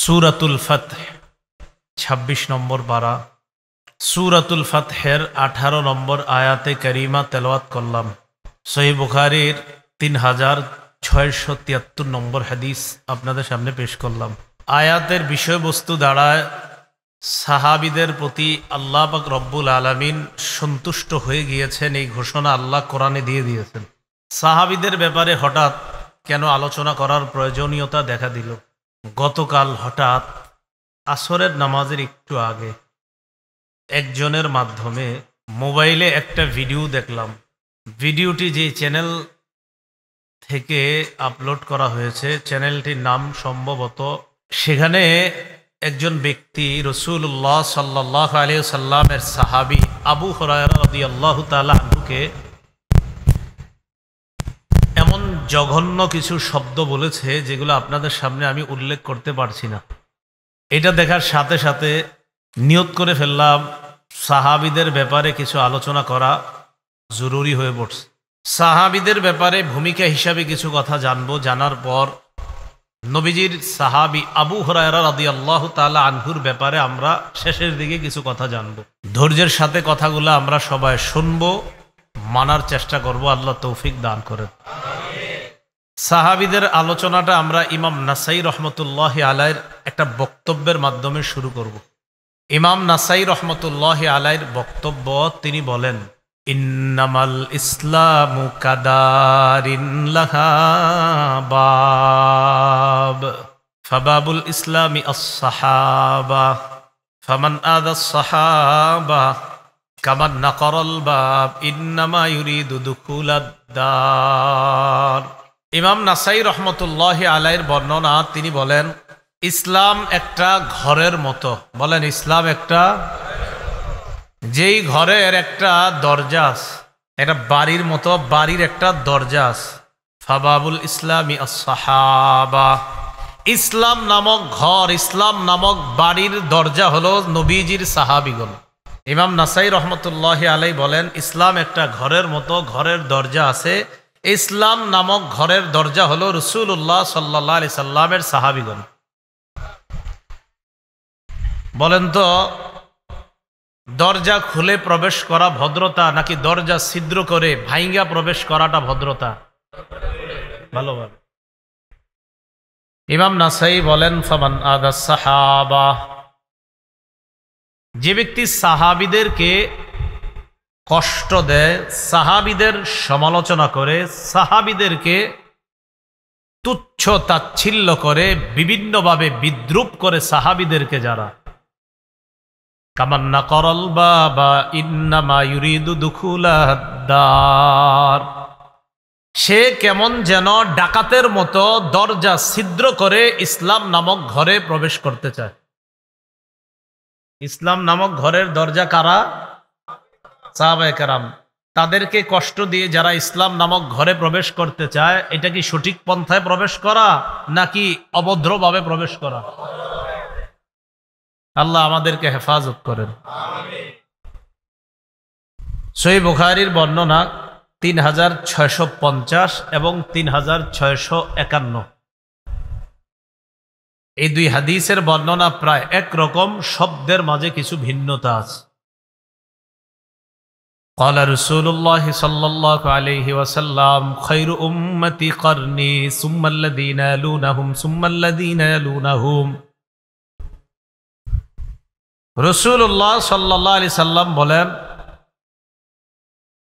সূরাতুল ফাতহ ২৬ নম্বর পারা। সূরাতুল ফাতহের ১৮ নম্বর আয়াতে কারিমা তেলাওয়াত করলাম। সহিহ বুখারীর ৩৬৭৩ নম্বর হাদিস আপনাদের সামনে পেশ করলাম। আয়াতের বিষয়বস্তু দাঁড়ায় সাহাবীদের প্রতি আল্লাহ পাক রব্বুল আলামিন সন্তুষ্ট হয়ে গিয়েছেন, এই ঘোষণা আল্লাহ কোরআনে দিয়ে দিয়েছেন। সাহাবীদের ব্যাপারে হঠাৎ কেন আলোচনা করার প্রয়োজনীয়তা দেখা দিল? গতকাল হঠাৎ আসরের নামাজের একটু আগে একজনের মাধ্যমে মোবাইলে একটা ভিডিও দেখলাম। ভিডিওটি যে চ্যানেল থেকে আপলোড করা হয়েছে, চ্যানেলটির নাম সম্ভবত, সেখানে একজন ব্যক্তি রাসূলুল্লাহ সাল্লাল্লাহু আলাইহি ওয়াসাল্লামের সাহাবী আবু হুরায়রা রাদিয়াল্লাহু তাআলা আনহুকে এমন জঘন্য কিছু শব্দ বলেছে যেগুলো আপনাদের সামনে আমি উল্লেখ করতে পারছি না। এটা দেখার সাথে সাথে নিয়ত করে ফেললাম সাহাবীদের ব্যাপারে কিছু আলোচনা করা জরুরি হয়ে পড়ছে। সাহাবীদের ব্যাপারে ভূমিকা হিসাবে কিছু কথা জানবো। জানার পর নবীজির সাহাবী আবু হুরায়রা রাদিয়াল্লাহু তাআলা আনহুর ব্যাপারে আমরা শেষের দিকে কিছু কথা জানবো। ধৈর্যের সাথে কথাগুলো আমরা সবাই শুনবো, মানার চেষ্টা করব। আল্লাহ তৌফিক দান করেন। সাহাবীদের আলোচনাটা আমরা ইমাম নাসাই রহমতুল্লাহ আলাইহির একটা বক্তব্যের মাধ্যমে শুরু করব। ইমাম নাসাই রহমতুল্লাহ আলাইহির বক্তব্য, তিনি বলেন, ইন্নামাল ইসলামু কাদারিন লাহা বাব ফাবাবুল ইসলামি আস-সাহাবা ফামান আদা-আস-সাহাবা কামান নাকরাল বাব ইন্নামা ইউরিদু দুখুলাদ দার। ইমাম নাসাই রহমতুল্লাহ আলাইহির বর্ণনা, তিনি বলেন, ইসলাম একটা ঘরের মতো। বলেন, ইসলাম একটা, যেই ঘরের একটা দরজা আছে, একটা বাড়ির মতো, বাড়ির একটা দরজা আছে। ফাবাবুল ইসলামি আস-সাহাবা, ইসলাম নামক ঘর, ইসলাম নামক বাড়ির দরজা হলো নবীজির সাহাবীগণ। ইমাম নাসাই রহমতুল্লাহ আলাইহি বলেন, ইসলাম একটা ঘরের মতো, ঘরের দরজা আছে। ইসলাম নামক ঘরের দরজা হলো রাসূলুল্লাহ সাল্লাল্লাহু আলাইহি সাল্লামের সাহাবীগণ। বলেন তো, দরজা খুলে প্রবেশ করা ভদ্রতা, নাকি দরজা ছিদ্র করে ভাইঙ্গা প্রবেশ করাটা ভদ্রতা? ভালোভাবে। ইমাম নাসাই বলেন, ফামান আদা-আস-সাহাবা, যে ব্যক্তি সাহাবীদেরকে কষ্ট দেয়, সাহাবীদের সমালোচনা করে, সাহাবীদেরকে তুচ্ছ তাচ্ছিল্য করে, বিভিন্নভাবে বিদ্রূপ করে সাহাবীদেরকে যারা, কামান নাকরাল বাবা ইন্নামা ইউরিদু দুখুলাদ দার, সে কেমন যেন ডাকাতের মতো দরজা ছিদ্র করে ইসলাম নামক ঘরে প্রবেশ করতে চায়। ইসলাম নামক ঘরের দরজা কারা? সাহাবায়ে কেরাম। তাদেরকে কষ্ট দিয়ে যারা ইসলাম নামক ঘরে প্রবেশ করতে চায়, এটা কি সঠিক পন্থায় প্রবেশ করা নাকি অভদ্রভাবে প্রবেশ করা? আল্লাহ আমাদেরকে হেফাজত করেন। সহিহ বুখারীর বর্ণনা ৩৬৫০ এবং ৩৬৫১। এই দুই হাদিসের বর্ণনা প্রায় একরকম, শব্দের মাঝে কিছু ভিন্নতা আছে। قال رسول الله صلى الله عليه وسلم خير أمتي قرني ثم الذين يلونهم ثم الذين يلونهم। রাসূলুল্লাহ সাল্লাল্লাহু আলাইহি সাল্লাম বলেন,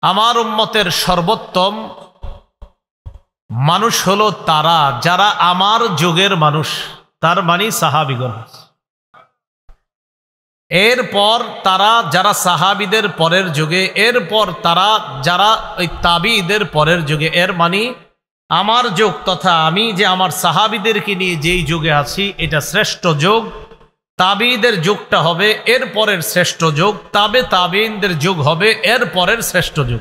আমার উম্মতের সর্বোত্তম মানুষ হলো তারা যারা আমার যুগের মানুষ, তার মানে সাহাবীগণ। এরপর তারা যারা সাহাবীদের পরের যুগে, এরপর তারা যারা ওই তাবিঈদের পরের যুগে, এর মানে আমার যুগ তথা আমি যে আমার সাহাবীদেরকে নিয়ে যেই যুগে আছি এটা শ্রেষ্ঠ যুগ। তাবিঈদের যুগটা হবে এর পরের শ্রেষ্ঠ যুগ, তাবিঈনদের যুগ হবে এর পরের শ্রেষ্ঠ যুগ।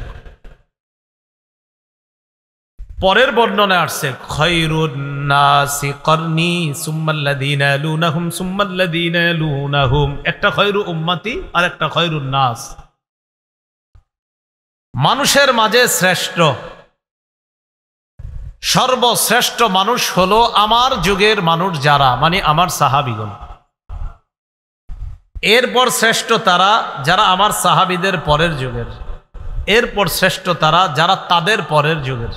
পরের বর্ণনায় আসছে, খায়রুন নাসি করনি সুম্মাল্লাযীনা ইয়ালুনাহুম সুম্মাল্লাযীনা ইয়ালুনাহুম। একটা খায়রু উম্মতি আর একটা খায়রুন নাস। মানুষের মাঝে শ্রেষ্ঠ সর্বশ্রেষ্ঠ মানুষ হলো আমার যুগের মানুষ যারা, মানে আমার সাহাবীগণ। এরপর শ্রেষ্ঠ তারা যারা আমার সাহাবীদের পরের যুগের, এরপর শ্রেষ্ঠ তারা যারা তাদের পরের যুগের।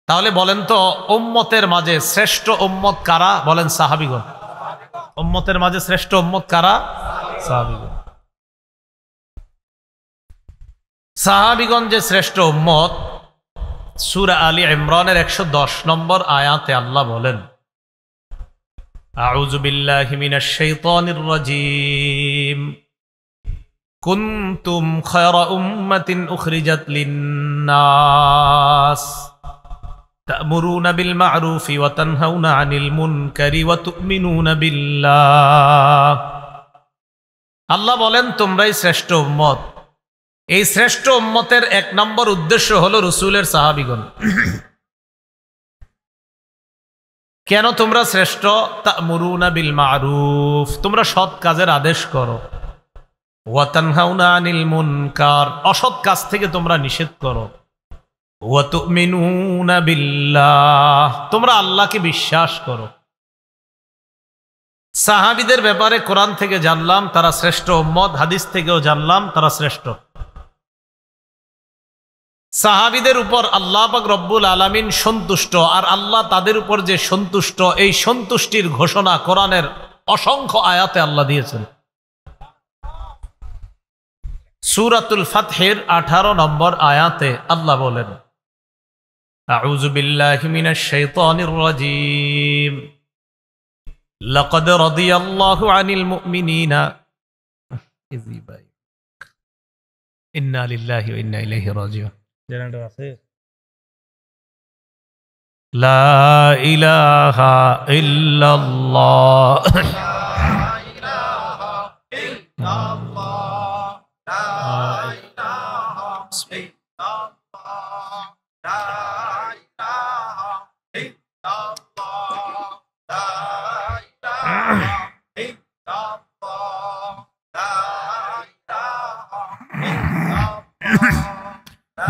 তাহলে বলেন তো উম্মতের মাঝে শ্রেষ্ঠ উম্মত কারা? বলেন সাহাবীগণ। উম্মতের মাঝে শ্রেষ্ঠ উম্মত কারা? সাহাবীগণ। সাহাবীগণ যে শ্রেষ্ঠ উম্মত, সূরা আলী ইমরানের 110 নম্বর আয়াতে আল্লাহ বলেন, আউযু বিল্লাহি মিনাশ শাইতানির রাজীম, কুনতুম খায়রা উম্মাতিন উখরিজাত লিন-নাস তা'মুরুনা বিল মা'রুফি ওয়া তানহাউনা আনিল মুনকারি ওয়া তু'মিনুনা বিল্লাহ। আল্লাহ বলেন তোমরাই শ্রেষ্ঠ উম্মত। এই শ্রেষ্ঠ উম্মতের এক নম্বর উদ্দেশ্য হলো রাসূলের সাহাবীগণ। কেন তোমরা শ্রেষ্ঠ? তা'মুরুনা বিল মা'রুফ, তোমরা সৎ কাজের আদেশ করো। ওয়া তানহাউনা আনিল মুনকার, অসৎ কাজ থেকে তোমরা নিষেধ করো। ওয়া তু'মিনুনা বিল্লাহ, তোমরা আল্লাহকে বিশ্বাস করো। সাহাবীদের ব্যাপারে কোরআন থেকে জানলাম তারা শ্রেষ্ঠ উম্মত, হাদিস থেকেও জানলাম তারা শ্রেষ্ঠ। সাহাবীদের উপর আল্লাহ পাক রব্বুল আলামিন সন্তুষ্ট, আর আল্লাহ তাদের উপর যে সন্তুষ্ট, এই সন্তুষ্টির ঘোষণা কোরআনের অসংখ্য আয়াতে আল্লাহ দিয়েছেন। সূরাতুল ফাতহের 18 নম্বর আয়াতে আল্লাহ বলেন, আউযু বিল্লাহি মিনাশ শাইতানির রাজীম, লাকাদ রাদিয়াল্লাহু আনিল মুমিনিনা ইন্না লিল্লাহি ওয়া ইন্না ইলাইহি রাজিউন। জেনারেটর আছে? লা ইলাহা ইল্লাল্লাহ,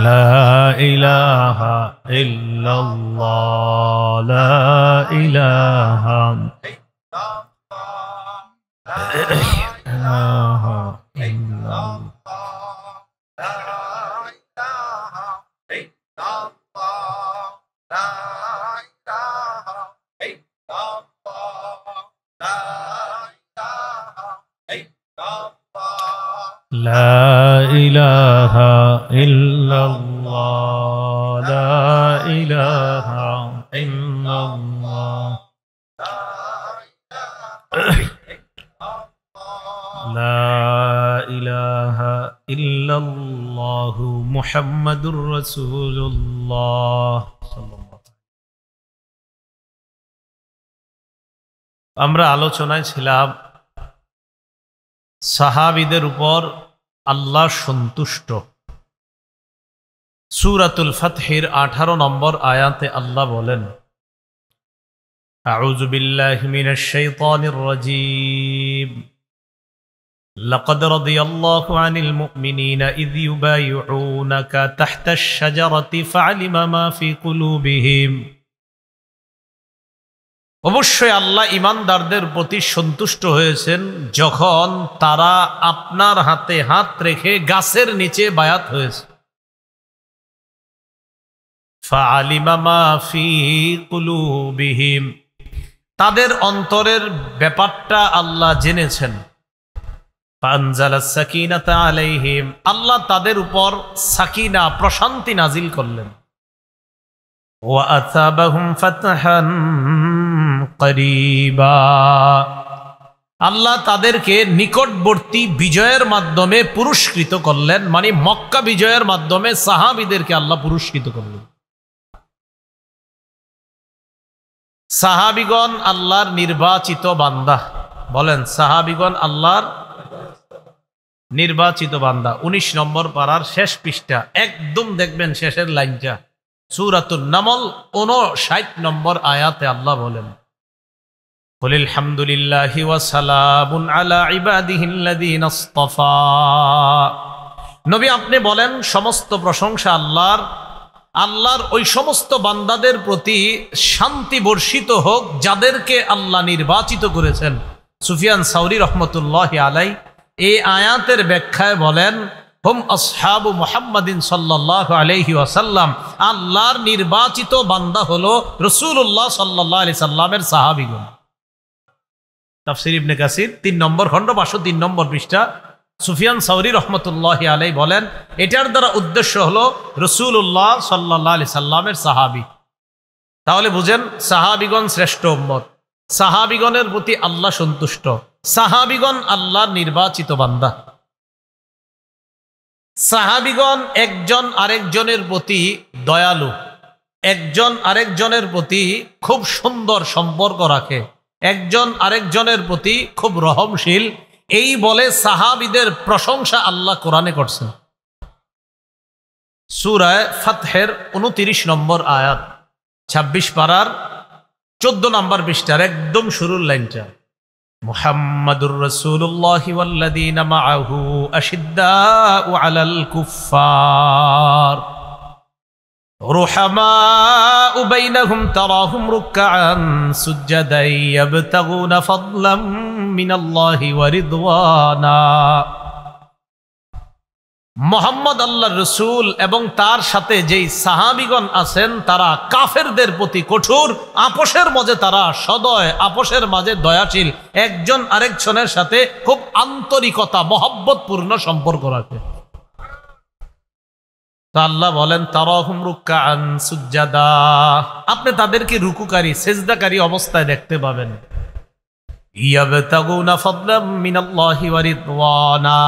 لا إله إلا الله، لا إله إلا لا إله إلا الله، لا إله إلا الله، لا إله إلا الله محمد رسول الله। আমরা আলোচনায় ছিলাম সাহাবীদের উপর আল্লাহ সন্তুষ্ট। সূরাতুল ফাতহের 18 নম্বর আয়াতে আল্লাহ বলেন, আউযু বিল্লাহি মিনাশ শাইতানির রাজীম, লাকাদ রাদিয়াল্লাহু আনিল মুমিনিনা ইয ইউবাইউনাকা তাহতাশ শাজারাতি ফাআলিমা মা ফি কুলুবিহিম। অবশ্যই আল্লাহ ঈমানদারদের প্রতি সন্তুষ্ট হয়েছেন যখন তারা আপনার হাতে হাত রেখে গাছের নিচে বায়াত হয়েছে। ফাআলিমা মা ফি কুলুবিহিম, তাদের অন্তরের ব্যাপারটা আল্লাহ জেনেছেন। ফাআনজালাস সাকিনাতা আলাইহিম, আল্লাহ তাদের উপর সাকিনা প্রশান্তি নাজিল করলেন। ওয়া আসাবাহুম ফাতহান করিবা, আল্লাহ তাদেরকে নিকটবর্তী বিজয়ের মাধ্যমে পুরস্কৃত করলেন, মানে মক্কা বিজয়ের মাধ্যমে সাহাবীদেরকে আল্লাহ পুরস্কৃত করলেন। সাহাবীগণ আল্লাহর নির্বাচিত বান্দা। বলেন সাহাবীগণ আল্লাহর নির্বাচিত বান্দা। 19 নম্বর পারার শেষ পৃষ্ঠা, একদম দেখবেন শেষের লাইনটা, সূরাতুন নামল 59 নম্বর আয়াতে আল্লাহ বলেন, কুলিল হামদুলিল্লাহি ওয়া সালামুন আলা ইবাদিহিল্লাযীনা ইসতাফা। নবী আপনি বলেন সমস্ত প্রশংসা আল্লাহর, আল্লাহর ওই সমস্ত বান্দাদের প্রতি শান্তি বর্ষিত হোক যাদেরকে আল্লাহ নির্বাচিত করেছেন। সুফিয়ান সাউরি রহমতুল্লাহ আলাই এই আয়াতের ব্যাখ্যায় বলেন, হুম আসহাবু মুহাম্মাদিন সাল্লাল্লাহু আলাইহি ওয়াসাল্লাম, আল্লাহর নির্বাচিত বান্দা হলো রাসূলুল্লাহ সাল্লাল্লাহু আলাইহি সাল্লামের সাহাবীগণ। তাফসীর ইবনে কাসির 3 নম্বর খণ্ড 503 নম্বর পৃষ্ঠা সুফিয়ান সাউরি রহমতুল্লাহ আলাই বলেন, এটার দ্বারা উদ্দেশ্য হলো রাসূলুল্লাহ সাল্লাল্লাহু আলাইহি সাল্লামের সাহাবী। তাহলে বুঝেন, সাহাবীগণ শ্রেষ্ঠ উম্মত, সাহাবীগণের প্রতি আল্লাহ সন্তুষ্ট, সাহাবীগণ আল্লাহর নির্বাচিত বান্দা। সাহাবীগণ একজন আরেকজনের প্রতি দয়ালু, একজন আরেকজনের প্রতি খুব সুন্দর সম্পর্ক রাখে, একজন আরেকজনের প্রতি খুব রহমশীল। এই বলে সাহাবীদের প্রশংসা আল্লাহ কোরআনে করছেন। সূরা ফাতহের 29 নম্বর আয়াত, 26 পারার 14 নম্বর পৃষ্ঠার একদম শুরুর লাইনটা, মুহাম্মাদুর রাসূলুল্লাহি ওয়াল্লাযীনা মাআহু আশিদ্দাউ আলাল কুফফার রুহামাউ বাইনাহুম তারাহুম রুকআন সুজদান ইয়াবতাগুনা ফাদলাম মিনাল্লাহি ওয়া রিদওয়ানা। মুহাম্মদ আল্লাহর রাসূল এবং তার সাথে যেই সাহাবীগণ আছেন তারা কাফেরদের প্রতি কঠোর, আপোষের মাঝে তারা সদয়, আপোষের মাঝে দয়াশীল, একজন আরেকজনের সাথে খুব আন্তরিকতা মহব্বতপূর্ণ সম্পর্ক রাখে। তা আল্লাহ বলেন, তারাহুম রুকআন সুজদা, আপনি তাদেরকে রুকুকারী সিজদাকারী অবস্থায় দেখতে পাবেন। ইয়াবতাগুনা ফাদলাম মিনাল্লাহি ওয়া রিদওয়ানা,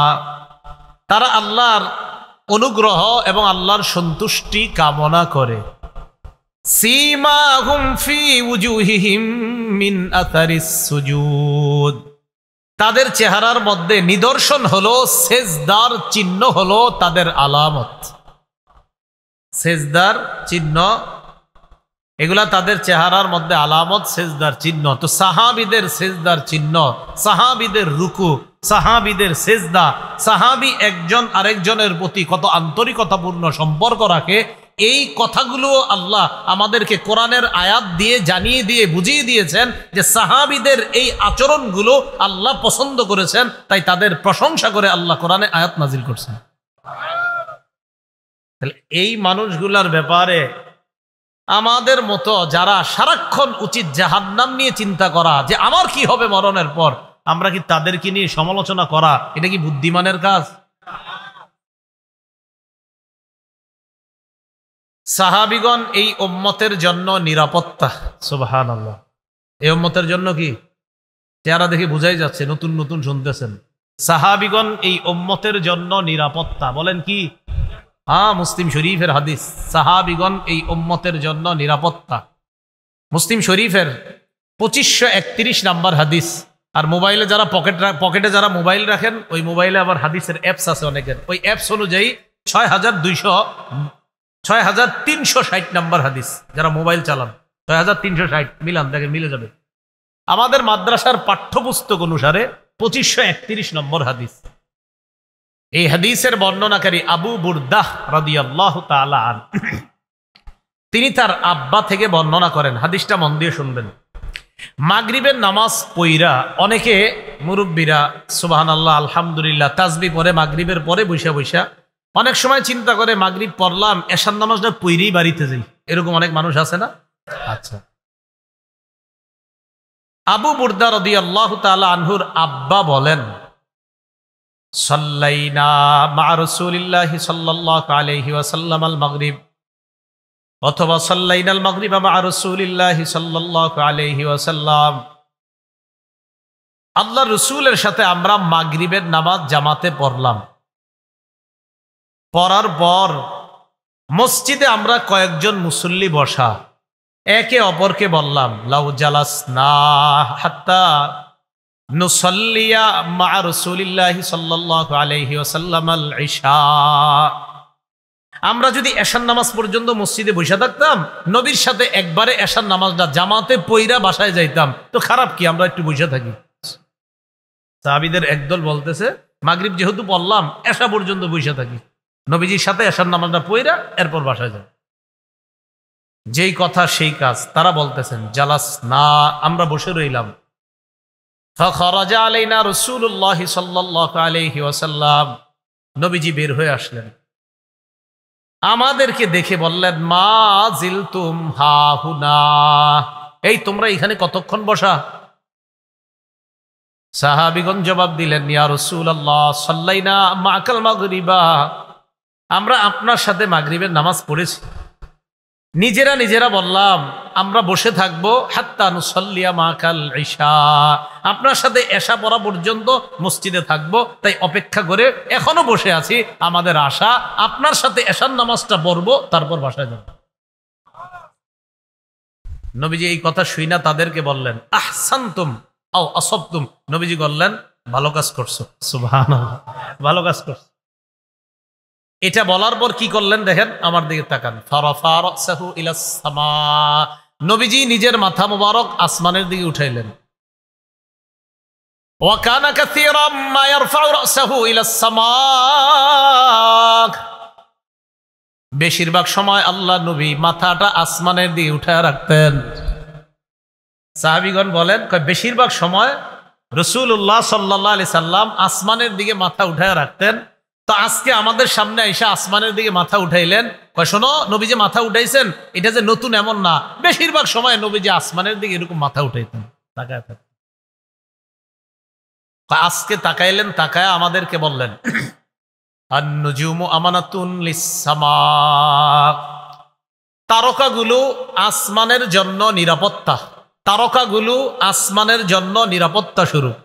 তারা আল্লাহর অনুগ্রহ এবং আল্লাহর সন্তুষ্টি কামনা করে। সীমাহুম ফি উজুহিহিম মিন আথারিস সুজুদ, তাদের চেহারার মধ্যে নিদর্শন হলো সেজদার চিহ্ন, হলো তাদের আলামত। সেজদার চিহ্ন, এগুলা তাদের চেহারার মধ্যে আলামত, সেজদার চিহ্ন। তো সাহাবীদের সেজদার চিহ্ন, সাহাবীদের রুকু, সাহাবীদের সেজদা, সাহাবী একজন আরেকজনের প্রতি কত আন্তরিকতাপূর্ণ সম্পর্ক রাখে, এই কথাগুলো আল্লাহ আমাদেরকে কোরআনের আয়াত দিয়ে জানিয়ে দিয়ে বুঝিয়ে দিয়েছেন যে সাহাবীদের এই আচরণগুলো আল্লাহ পছন্দ করেছেন, তাই তাদের প্রশংসা করে আল্লাহ কোরআনে আয়াত নাজিল করছেন। তাহলে এই মানুষগুলার ব্যাপারে আমাদের মতো যারা সারাক্ষণ উচিত জাহান্নাম নিয়ে চিন্তা করা, যে আমার কি হবে মরণের পর, আমরা কি তাদেরকে নিয়ে সমালোচনা করা, এটা কি বুদ্ধিমানের কাজ? সাহাবীগণ এই উম্মতের জন্য নিরাপত্তা। সুবহানাল্লাহ, এই উম্মতের জন্য কি? চেহারা দেখে বোঝাই যাচ্ছে নতুন নতুন শুনতেছেন। সাহাবীগণ এই উম্মতের জন্য নিরাপত্তা। বলেন কি? মুসলিম শরীফের হাদিস, সাহাবীগণ এই উম্মতের জন্য নিরাপত্তা। মুসলিম শরীফের 2531 নাম্বার হাদিস। আর মোবাইলে যারা পকেটে যারা মোবাইল রাখেন, ওই মোবাইলে আবার হাদিসের অ্যাপস আছে অনেকের, ওই অ্যাপস অনুযায়ী 6360 নাম্বার হাদিস। যারা মোবাইল চালান 6360 মিলান, দেখেন মিলে যাবে। আমাদের মাদ্রাসার পাঠ্যপুস্তক অনুসারে 2531 নম্বর হাদিস। এই হাদিসের বর্ণনাকারী আবু বুরদাহ রাদিয়াল্লাহু তাআলা আনহু, তিনি তার আব্বা থেকে বর্ণনা করেন। হাদিসটা মন দিয়ে শুনবেন। মাগরিবের নামাজ পইরা অনেকে মুরব্বীরা সুবহানাল্লাহ আলহামদুলিল্লাহ তাসবিহ পড়ে মাগরিবের পরে বৈশা বৈশা অনেক সময় চিন্তা করে মাগরিব পড়লাম, এশার নামাজটা পইরেই বাড়িতে যাই। এরকম অনেক মানুষ আছে না? আচ্ছা, আবু বুরদা রাদিয়াল্লাহু তাআলা আনহুর আব্বা বলেন, সাল্লাইনা মা রাসূলিল্লাহি সাল্লাল্লাহু আলাইহি ওয়াসাল্লাম আল মাগরিব, অথবা সাল্লাইনাল মাগরিবা মা রাসূলিল্লাহি সাল্লাল্লাহু আলাইহি ওয়াসাল্লাম, আল্লাহর রাসূলের সাথে আমরা মাগরিবের নামাজ জামাতে পড়লাম। পড়ার পর মসজিদে আমরা কয়েকজন মুসল্লি বসা, একে অপরকে বললাম, লাউ জালাসনা হাত্তা নুসাল্লিয়া মা রাসূলিল্লাহি সাল্লাল্লাহু আলাইহি ওয়াসাল্লাম আল ইশা, আমরা যদি এশার নামাজ পর্যন্ত মসজিদে বসে থাকতাম, নবীর সাথে একবারে এশার নামাজটা জামাতে পইরা বাসায় যাইতাম, তো খারাপ কি আমরা একটু বসে থাকি? সাহাবীদের একদল বলতেছে, মাগরিব যেহেতু পড়লাম, এশা পর্যন্ত বসে থাকি, নবীজির সাথে এশার নামাজটা পইরা এরপর বাসায় যাই। যেই কথা সেই কাজ। তারা বলতেছেন জালাস না, আমরা বসে রইলাম। ফাখরাজা আলাইনা রাসূলুল্লাহ সাল্লাল্লাহু আলাইহি ওয়াসাল্লাম, নবীজি বের হয়ে আসলেন, আমাদেরকে দেখে বললেন মা জিলতুম হাহুনা, এই তোমরা এখানে কতক্ষণ বসা? সাহাবীগণ জবাব দিলেন ইয়া রাসূলুল্লাহ সাল্লাইনা মা'কাল মাগরিবা, আমরা আপনার সাথে মাগরিবের নামাজ পড়েছি। নিজেরা বললাম আমরা বসে থাকবো হাত্তা নুসাল্লিয়া মা'কাল ইশা, আপনার সাথে এশা পড়া পর্যন্ত মসজিদে থাকবো, তাই অপেক্ষা করে এখনো বসে আছি। আমাদের আশা আপনার সাথে এশার নামাজটা পড়বো, তারপর বাসায় যাব। নবীজি এই কথা শুইনা তাদেরকে বললেন আহসানতুম আও আসবতুম, নবীজি বললেন ভালো কাজ করছো। সুবহানাল্লাহ, ভালো কাজ করছো। এটা বলার পর কি করলেন দেখেন, আমার দিকে তাকান। ফারাফা রাসাহু ইলাস সামা, নবীজি নিজের মাথা মোবারক আসমানের দিকে উঠাইলেন। ওয়া কানা কাসীরাম মা ইয়ারফাউ রাসাহু ইলাস সামা, বেশিরভাগ সময় আল্লাহ নবী মাথাটা আসমানের দিকে উঠায় রাখতেন। সাহাবীগণ বলেন বেশিরভাগ সময় রাসূলুল্লাহ সাল্লাল্লাহু আলাইহি সাল্লাম আসমানের দিকে মাথা উঠায় রাখতেন। তো আজকে আমাদের সামনে এসে আসমানের দিকে মাথা উঠাইলেন। শোনো, নবী যে মাথা উঠাইছেন এটা যে নতুন এমন না, বেশিরভাগ সময় নবী যে আসমানের দিকে এরকম মাথা উঠাইতেন, তাকায় থাকতেন। আজকে তাকাইলেন, তাকায় আমাদেরকে বললেন আন-নুজুমু আমানাতুন লিস-সামা, তারকাগুলো আসমানের জন্য নিরাপত্তা, তারকাগুলো আসমানের জন্য নিরাপত্তা স্বরূপ।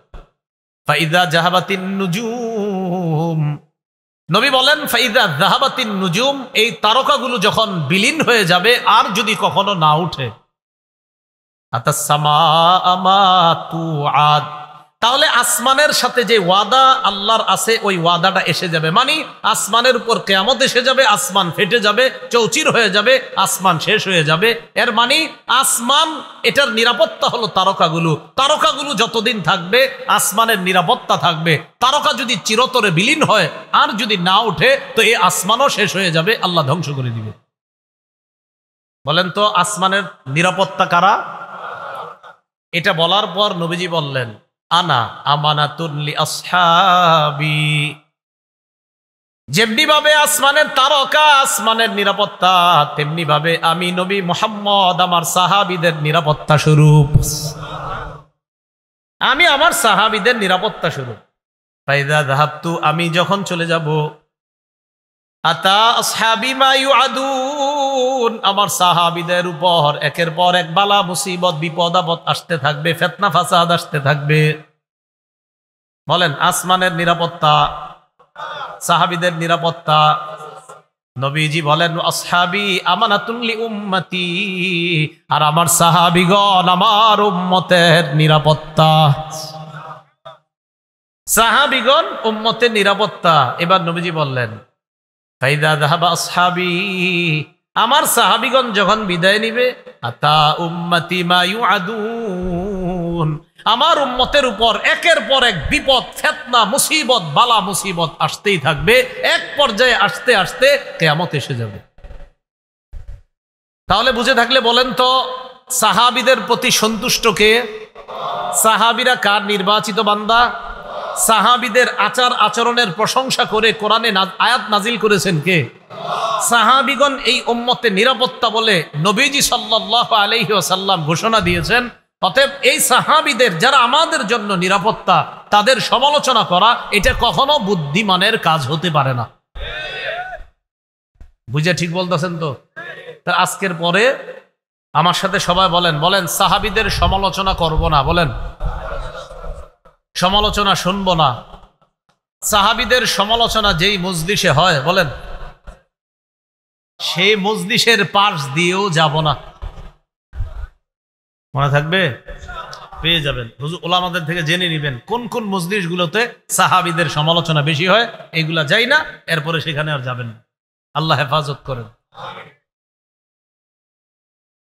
ফাইদা জাহাবাতিন নুজুম, নবী বলেন ফাইদা জাহাবাতিন নুজুম, এই তারকাগুলো যখন বিলীন হয়ে যাবে আর যদি কখনো না উঠে, আতাস সামা মা তুআদ, তাহলে আসমানের সাথে যে ওয়াদা আল্লাহর আছে ওই ওয়াদাটা এসে যাবে। মানে আসমানের উপর কিয়ামত এসে যাবে, আসমান ফেটে যাবে, চৌচির হয়ে যাবে, আসমান শেষ হয়ে যাবে। এর মানে আসমান, এটার নিরাপত্তা হলো তারকাগুলো। তারকাগুলো যতদিন থাকবে আসমানের নিরাপত্তা থাকবে। তারকা যদি চিরতরে বিলীন হয় আর যদি না উঠে তো এই আসমানও শেষ হয়ে যাবে, আল্লাহ ধ্বংস করে দিবে। বলেন তো আসমানের নিরাপত্তা কারা? এটা বলার পর নবীজি বললেন আনা আমানাতুন লি আসহাবি, যেমনি ভাবে আসমানের তারকা আসমানের নিরাপত্তা, তেমনি ভাবে আমি নবী মুহাম্মদ আমার সাহাবীদের নিরাপত্তা স্বরূপ। আমি আমার সাহাবীদের নিরাপত্তা স্বরূপ। ফাইদা যাহাবতু, আমি যখন চলে যাব, আতা আসহাবি মা ইউআদুন, আমার সাহাবীদের উপর একের পর এক বালা মুসিবত বিপদ আপদ আসতে থাকবে, ফিতনা ফাসাদ আসতে থাকবে। বলেন আসমানের নিরাপত্তা, সাহাবীদের নিরাপত্তা। নবীজি বলেন আসহাবি আমানাতুন লি উম্মতি, আর আমার সাহাবীগণ আমার উম্মতের নিরাপত্তা। সাহাবীগণ উম্মতের নিরাপত্তা। এবার নবীজি বললেন ফাইদা যাহাবা আসহাবি, আমার সাহাবীগণ যখন বিদায় নিবে, আতা উম্মতি মা ইউআদুন, আমার উম্মতের উপর একের পর এক বিপদ, ফিতনা, মুসিবত, বালা মুসিবত আসতেই থাকবে। এক পর্যায়ে আসতে আসতে কিয়ামত এসে যাবে। তাহলে বুঝে থাকলে বলেন তো সাহাবীদের প্রতি সন্তুষ্ট কে? সাহাবীরা কার নির্বাচিত বান্দা? সাহাবীদের আচার আচরণের প্রশংসা করে কোরআনে আয়াত নাজিল করেছেন কে? সাহাবীগণ এই উম্মতের নিরাপত্তা বলে নবীজি সাল্লাল্লাহু আলাইহি ওয়াসাল্লাম ঘোষণা দিয়েছেন। অতএব এই সাহাবীদের যারা আমাদের জন্য নিরাপত্তা, তাদের সমালোচনা করা এটা কখনো বুদ্ধিমানের কাজ হতে পারে না। বুঝে ঠিক বলতেছেন তো? তার আজকের পরে আমার সাথে সবাই বলেন সাহাবীদের সমালোচনা করব না। বলেন সমালোচনা শুনবো না। সাহাবীদের সমালোচনা যেই মজলিসে হয়, বলেন সেই মজলিসের পাশ দিয়েও যাব না। মনে থাকবে? পেয়ে যাবেন, হুজুর ওলামাদের থেকে জেনে নেবেন কোন কোন মজলিসগুলোতে সাহাবীদের সমালোচনা বেশি হয়। এগুলা যাই না, এরপরে সেখানে আর যাবেন না। আল্লাহ হেফাজত করেন।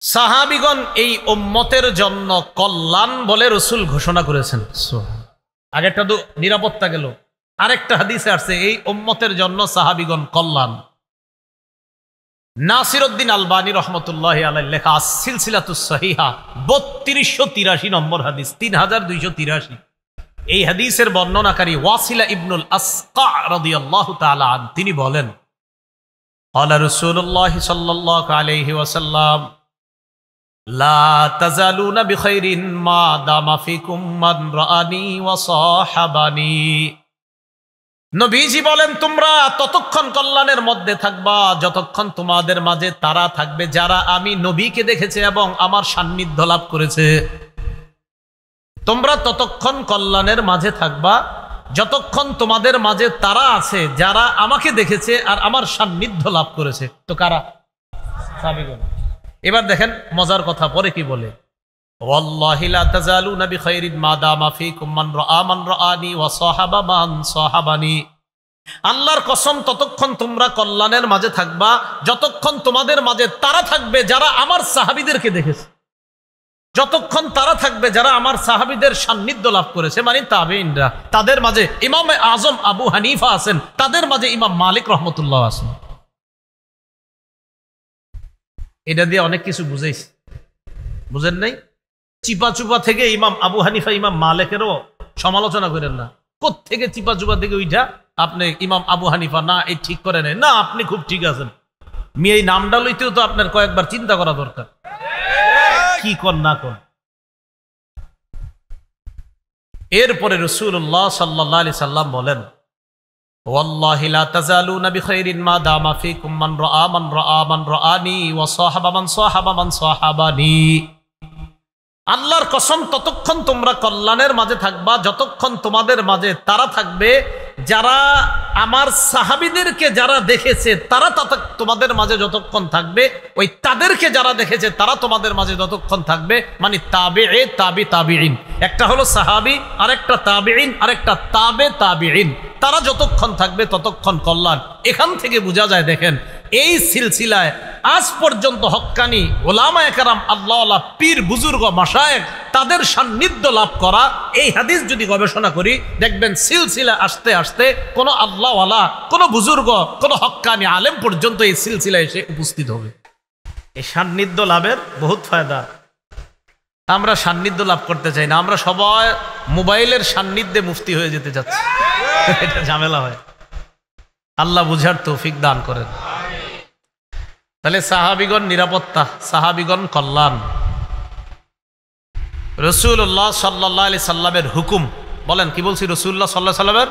সাহাবীগণ এই উম্মতের জন্য কল্যাণ বলে রাসূল ঘোষণা করেছেন। আগেরটা তো নিরাপত্তা গেল, আরেকটা হাদিসে আসছে এই উম্মতের জন্য সাহাবীগণ কল্যাণ। নাসিরউদ্দিন আলবানী রহমতুল্লাহি আলাইহি লেখা সিলসিলাতুস সহিহা 3283 নম্বর হাদিস, 3283। এই হাদিসের বর্ণনাকারী ওয়াসিলা ইবনুল আসকা রাদিয়াল্লাহু তাআলা আন, তিনি বলেন, ক্বালা রাসূলুল্লাহ সাল্লাল্লাহু আলাইহি ওয়াসাল্লাম, লা তাজালুনা বিখাইরিন মা দামা ফিকুম মান রাআনি ওয়া সাহাবানি। নবীজি বলেন, তোমরা ততক্ষণ কল্যাণের মধ্যে থাকবা যতক্ষণ তোমাদের মাঝে তারা থাকবে যারা আমি নবীকে দেখেছে এবং আমার সান্নিধ্য লাভ করেছে। তোমরা ততক্ষণ কল্যাণের মাঝে থাকবা যতক্ষণ তোমাদের মাঝে তারা আছে যারা আমাকে দেখেছে আর আমার সান্নিধ্য লাভ করেছে। তো কারা? সাহাবীগণ। এবার দেখেন মজার কথা, পরে কি বলে, ওয়াল্লাহি লা তাজালুনা বিখাইরিন মা দামা ফীকুম মান রাআ মান রাআনি ওয়া সাহাবা মান সাহাবানি। আল্লাহর কসম, ততক্ষণ তোমরা কল্যাণের মাঝে থাকবা যতক্ষণ তোমাদের মাঝে তারা থাকবে যারা আমার সাহাবীদেরকে দেখেছে, যতক্ষণ তারা থাকবে যারা আমার সাহাবীদের সান্নিধ্য লাভ করেছে, মানে তাবেঈনরা। তাদের মাঝে ইমামে আজম আবু হানিফা আছেন, তাদের মাঝে ইমাম মালিক রহমতুল্লাহ আছেন। এটা দিয়ে অনেক কিছু বুঝাইছে, বুঝেন নাই? চিপা চুপা থেকে ইমাম আবু হানিফা ইমাম মালিকেরও সমালোচনা করেন না। কোত্থেকে চিপা চুপা থেকে উইঠা আপনি ইমাম আবু হানিফা না এই ঠিক করে নেই, না আপনি খুব ঠিক আছেন। এই নামটা লইতেও তো আপনার কয়েকবার চিন্তা করা দরকার, কি কর না কর। এরপরে রাসূলুল্লাহ সাল্লাল্লাহু আলাইহি সাল্লাম বলেন, ওয়াল্লাহি লা তাজালুনা বিখাইরিন মা দামা ফীকুম মান রাআ মান রাআনি ওয়া সাহাবা মান সাহাবানি। আল্লাহর কসম, ততক্ষণ তোমরা কল্যাণের মাঝে থাকবা যতক্ষণ তোমাদের মাঝে তারা থাকবে যারা আমার সাহাবীদেরকে যারা দেখেছে, তারা তোমাদের মাঝে যতক্ষণ থাকবে, ওই তাদেরকে যারা দেখেছে তারা তোমাদের মাঝে যতক্ষণ থাকবে, মানে তাবেঈ তাবেঈন। একটা হলো সাহাবী, আরেকটা তাবেঈন, আরেকটা তাবেঈন। তারা যতক্ষণ থাকবে ততক্ষণ কল্যাণ। এখান থেকে বোঝা যায়, দেখেন এই সিলসিলায় আজ পর্যন্ত হক্কানি ওলামায়ে কেরাম, আল্লাহওয়ালা পীর বুজুর্গ মাশায়েখ, তাদের সান্নিধ্য লাভ করা, এই হাদিস যদি গবেষণা করি দেখবেন সিলসিলা আস্তে আস্তে কোনো আল্লাহওয়ালা, কোনো বুজুর্গ, কোনো হক্কানি আলেম পর্যন্ত এই সিলসিলা এসে উপস্থিত হবে। এই সান্নিধ্য লাভের বহুত ফায়দা। আমরা সান্নিধ্য লাভ করতে চাই না, আমরা সবাই মোবাইলের সান্নিধ্যে মুফতি হয়ে যেতে চাচ্ছি, এটা ঝামেলা হয়। আল্লাহ বুঝার তৌফিক দান করেন। তাহলে সাহাবীগণ নিরাপত্তা, সাহাবীগণ কল্যাণ। রাসূলুল্লাহ সাল্লাল্লাহু আলাইহি সাল্লামের হুকুম, বলেন কি বলছি? রাসূলুল্লাহ সাল্লাল্লাহু আলাইহি সাল্লামের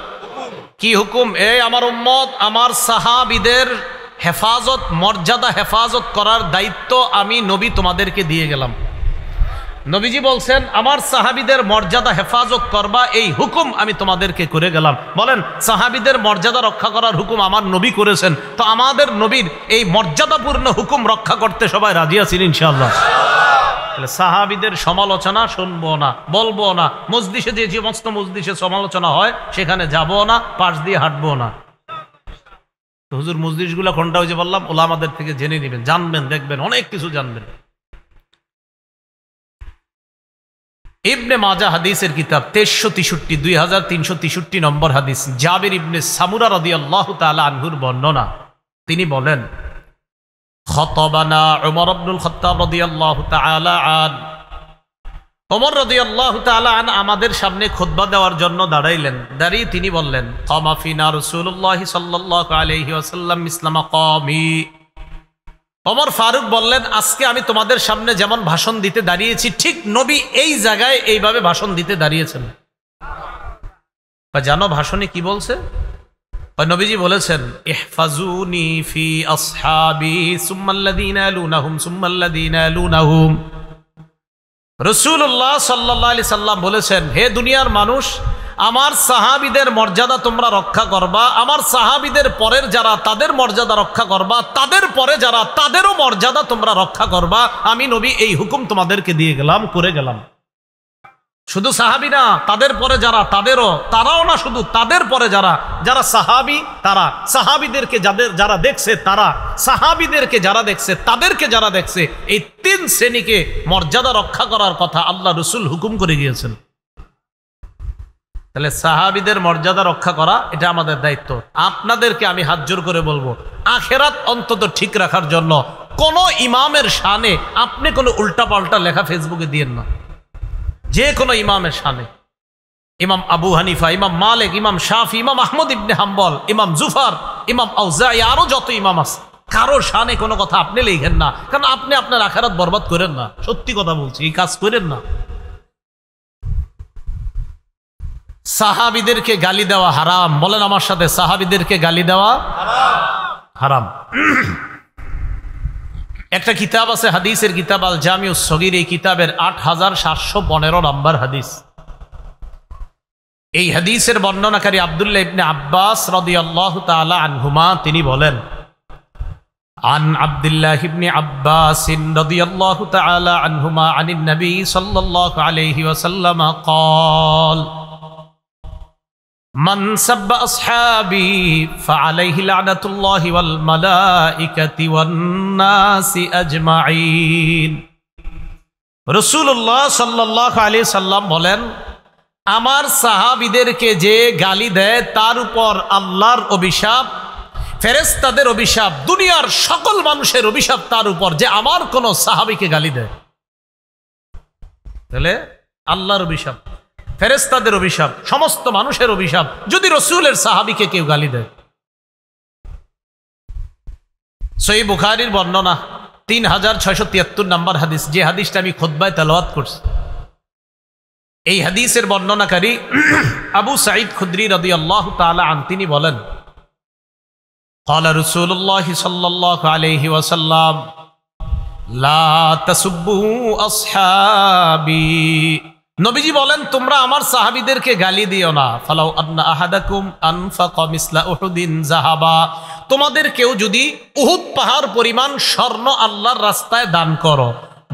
কি হুকুম? এই আমার উম্মত, আমার সাহাবীদের হেফাজত, মর্যাদা হেফাজত করার দায়িত্ব আমি নবী তোমাদেরকে দিয়ে গেলাম। নবীজি বলছেন, আমার সাহাবীদের মর্যাদা হেফাজত করবা, এই হুকুম আমি তোমাদেরকে করে গেলাম। বলেন, সাহাবীদের মর্যাদা রক্ষা করার হুকুম আমার নবী করেছেন, তো আমাদের নবীর এই মর্যাদাপূর্ণ হুকুম রক্ষা করতে সবাই রাজি আছেন ইনশাআল্লাহ? তাহলে সাহাবীদের সমালোচনা শুনবো না, বলবো না। মজলিসে যে সমস্ত মজলিসে সমালোচনা হয় সেখানে যাবো না, পাশ দিয়ে হাঁটবো না। হুজুর মজলিসগুলা কোনটা, ওই যে বললাম, ওলামাদের থেকে জেনে নেবেন, জানবেন, দেখবেন অনেক কিছু জানবেন। ইবনে মাজাহ হাদিসের কিতাব 2363, 2363 নম্বর হাদিস, জাবির ইবনে সামুরা রাদিয়াল্লাহু তাআলা আনহুর বর্ণনা। তিনি বলেন, খতবানা উমর ইবনুল খাত্তাব রাদিয়াল্লাহু তাআলা আন। ওমর রাদিয়াল্লাহু তাআলা আন আমাদের সামনে খুতবা দেওয়ার জন্য দাঁড়াইলেন। দাঁড়িয়ে তিনি বললেন, কামা ফিনা রাসূলুল্লাহ সাল্লাল্লাহু আলাইহি ওয়াসাল্লাম মিসলা মাকামি। ওমর ফারুক বললেন, আজকে আমি তোমাদের সামনে যেমন ভাষণ দিতে দাঁড়িয়েছি, ঠিক নবী এই জায়গায় এইভাবে ভাষণ দিতে দাঁড়িয়েছেন। জানো ভাষণে কি বলছে? নবীজি বলেছেন, ইহফাজুনি ফি আসহাবি সুম্মাল্লাযীনা ইয়ালুনাহুম সুম্মাল্লাযীনা ইয়ালুনাহুম। রাসূলুল্লাহ সাল্লাল্লাহু আলাইহি সাল্লাম বলেছেন, হে দুনিয়ার মানুষ, আমার সাহাবীদের মর্যাদা তোমরা রক্ষা করবা, আমার সাহাবীদের পরের যারা তাদের মর্যাদা রক্ষা করবা, তাদের পরে যারা তাদেরও মর্যাদা তোমরা রক্ষা করবা। আমি নবী এই হুকুম তোমাদেরকে দিয়ে গেলাম, করে গেলাম। শুধু সাহাবী না, তাদের পরে যারা তাদেরও, তারাও না শুধু, তাদের পরে যারা যারা সাহাবী, তারা সাহাবীদেরকে যারা দেখছে, তারা সাহাবীদেরকে যারা দেখছে, তাদেরকে যারা দেখছে, এই তিন শ্রেণীকে মর্যাদা রক্ষা করার কথা আল্লাহ রাসূল হুকুম করে গিয়েছেন। তাহলে সাহাবীদের মর্যাদা রক্ষা করা এটা আমাদের দায়িত্ব। আপনাদেরকে আমি হাত জোর করে বলবো, আখেরাত অন্তত ঠিক রাখার জন্য কোন ইমামের শানে আপনি কোনো উল্টাপাল্টা লেখা ফেসবুকে দিয়েন না। যে কোনো ইমামের শানে, ইমাম আবু হানিফা, ইমাম মালিক, ইমাম শাফি, ইমাম আহমদ ইবনে হাম্বল, ইমাম জুফার, ইমাম আউজাঈ, আরো যত ইমাম আছে, কারোর শানে কোনো কথা আপনি লিখেন না, কারণ আপনি আপনার আখেরাত বরবাদ করেন না। সত্যি কথা বলছি, এই কাজ করেন না। সাহাবীদেরকে গালি দেওয়া হারাম। বলেন আমার সাথে, সাহাবীদেরকে গালি দেওয়া হারাম। একটা কিতাব আছে হাদিসের কিতাব, আল জামিউস সগীর, এই কিতাবের 8715 নম্বর হাদিস। এই হাদিসের বর্ণনাকারী আব্দুল্লাহ ইবনে আব্বাস রাদিয়াল্লাহু তাআলা আনহুমা, তিনি বলেন, আন আব্দুল্লাহ ইবনে আব্বাস রাদিয়াল্লাহু তাআলা আনহুমা আনিন নবী সাল্লাল্লাহু আলাইহি ওয়াসাল্লাম قال মান সাব্বা আসহাবি ফাআলাইহি লানাতুল্লাহি ওয়াল মালাইকাতি ওয়ান নাসি আজমাইন। রাসূলুল্লাহ সাল্লাল্লাহু আলাইহি সাল্লাম বলেন, আমার সাহাবীদেরকে যে গালি দেয় তার উপর আল্লাহর অভিশাপ, ফেরেশতাদের অভিশাপ, দুনিয়ার সকল মানুষের অভিশাপ তার উপর, যে আমার কোন সাহাবীকে গালি দেয়। তাহলে আল্লাহর অভিশাপ, ফেরেশতাদের অভিশাপ, সমস্ত মানুষের অভিশাপ যদি রাসূলের সাহাবীকে কেউ গালি দেয়। সহিহ বুখারীর বর্ণনা 3673 নম্বর হাদিস, যে হাদিসটা আমি খুতবায় তেলাওয়াত করছি। এই হাদিসের বর্ণনাকারী আবু সাঈদ খুদরি রাদিয়াল্লাহু তাআলা আন, তিনি বলেন, قال رسول الله صلى الله عليه وسلم لا تسبوا أصحابي। নবীজি বলেন, তোমরা আমার সাহাবীদেরকে গালি দিও না। ফালাউ আন্না আহাদাকুম আনফাকা মিসলা উহুদিন যাহাবা, তোমাদের কেউ যদি উহুদ পাহাড় পরিমাণ স্বর্ণ আল্লাহর রাস্তায় দান করো,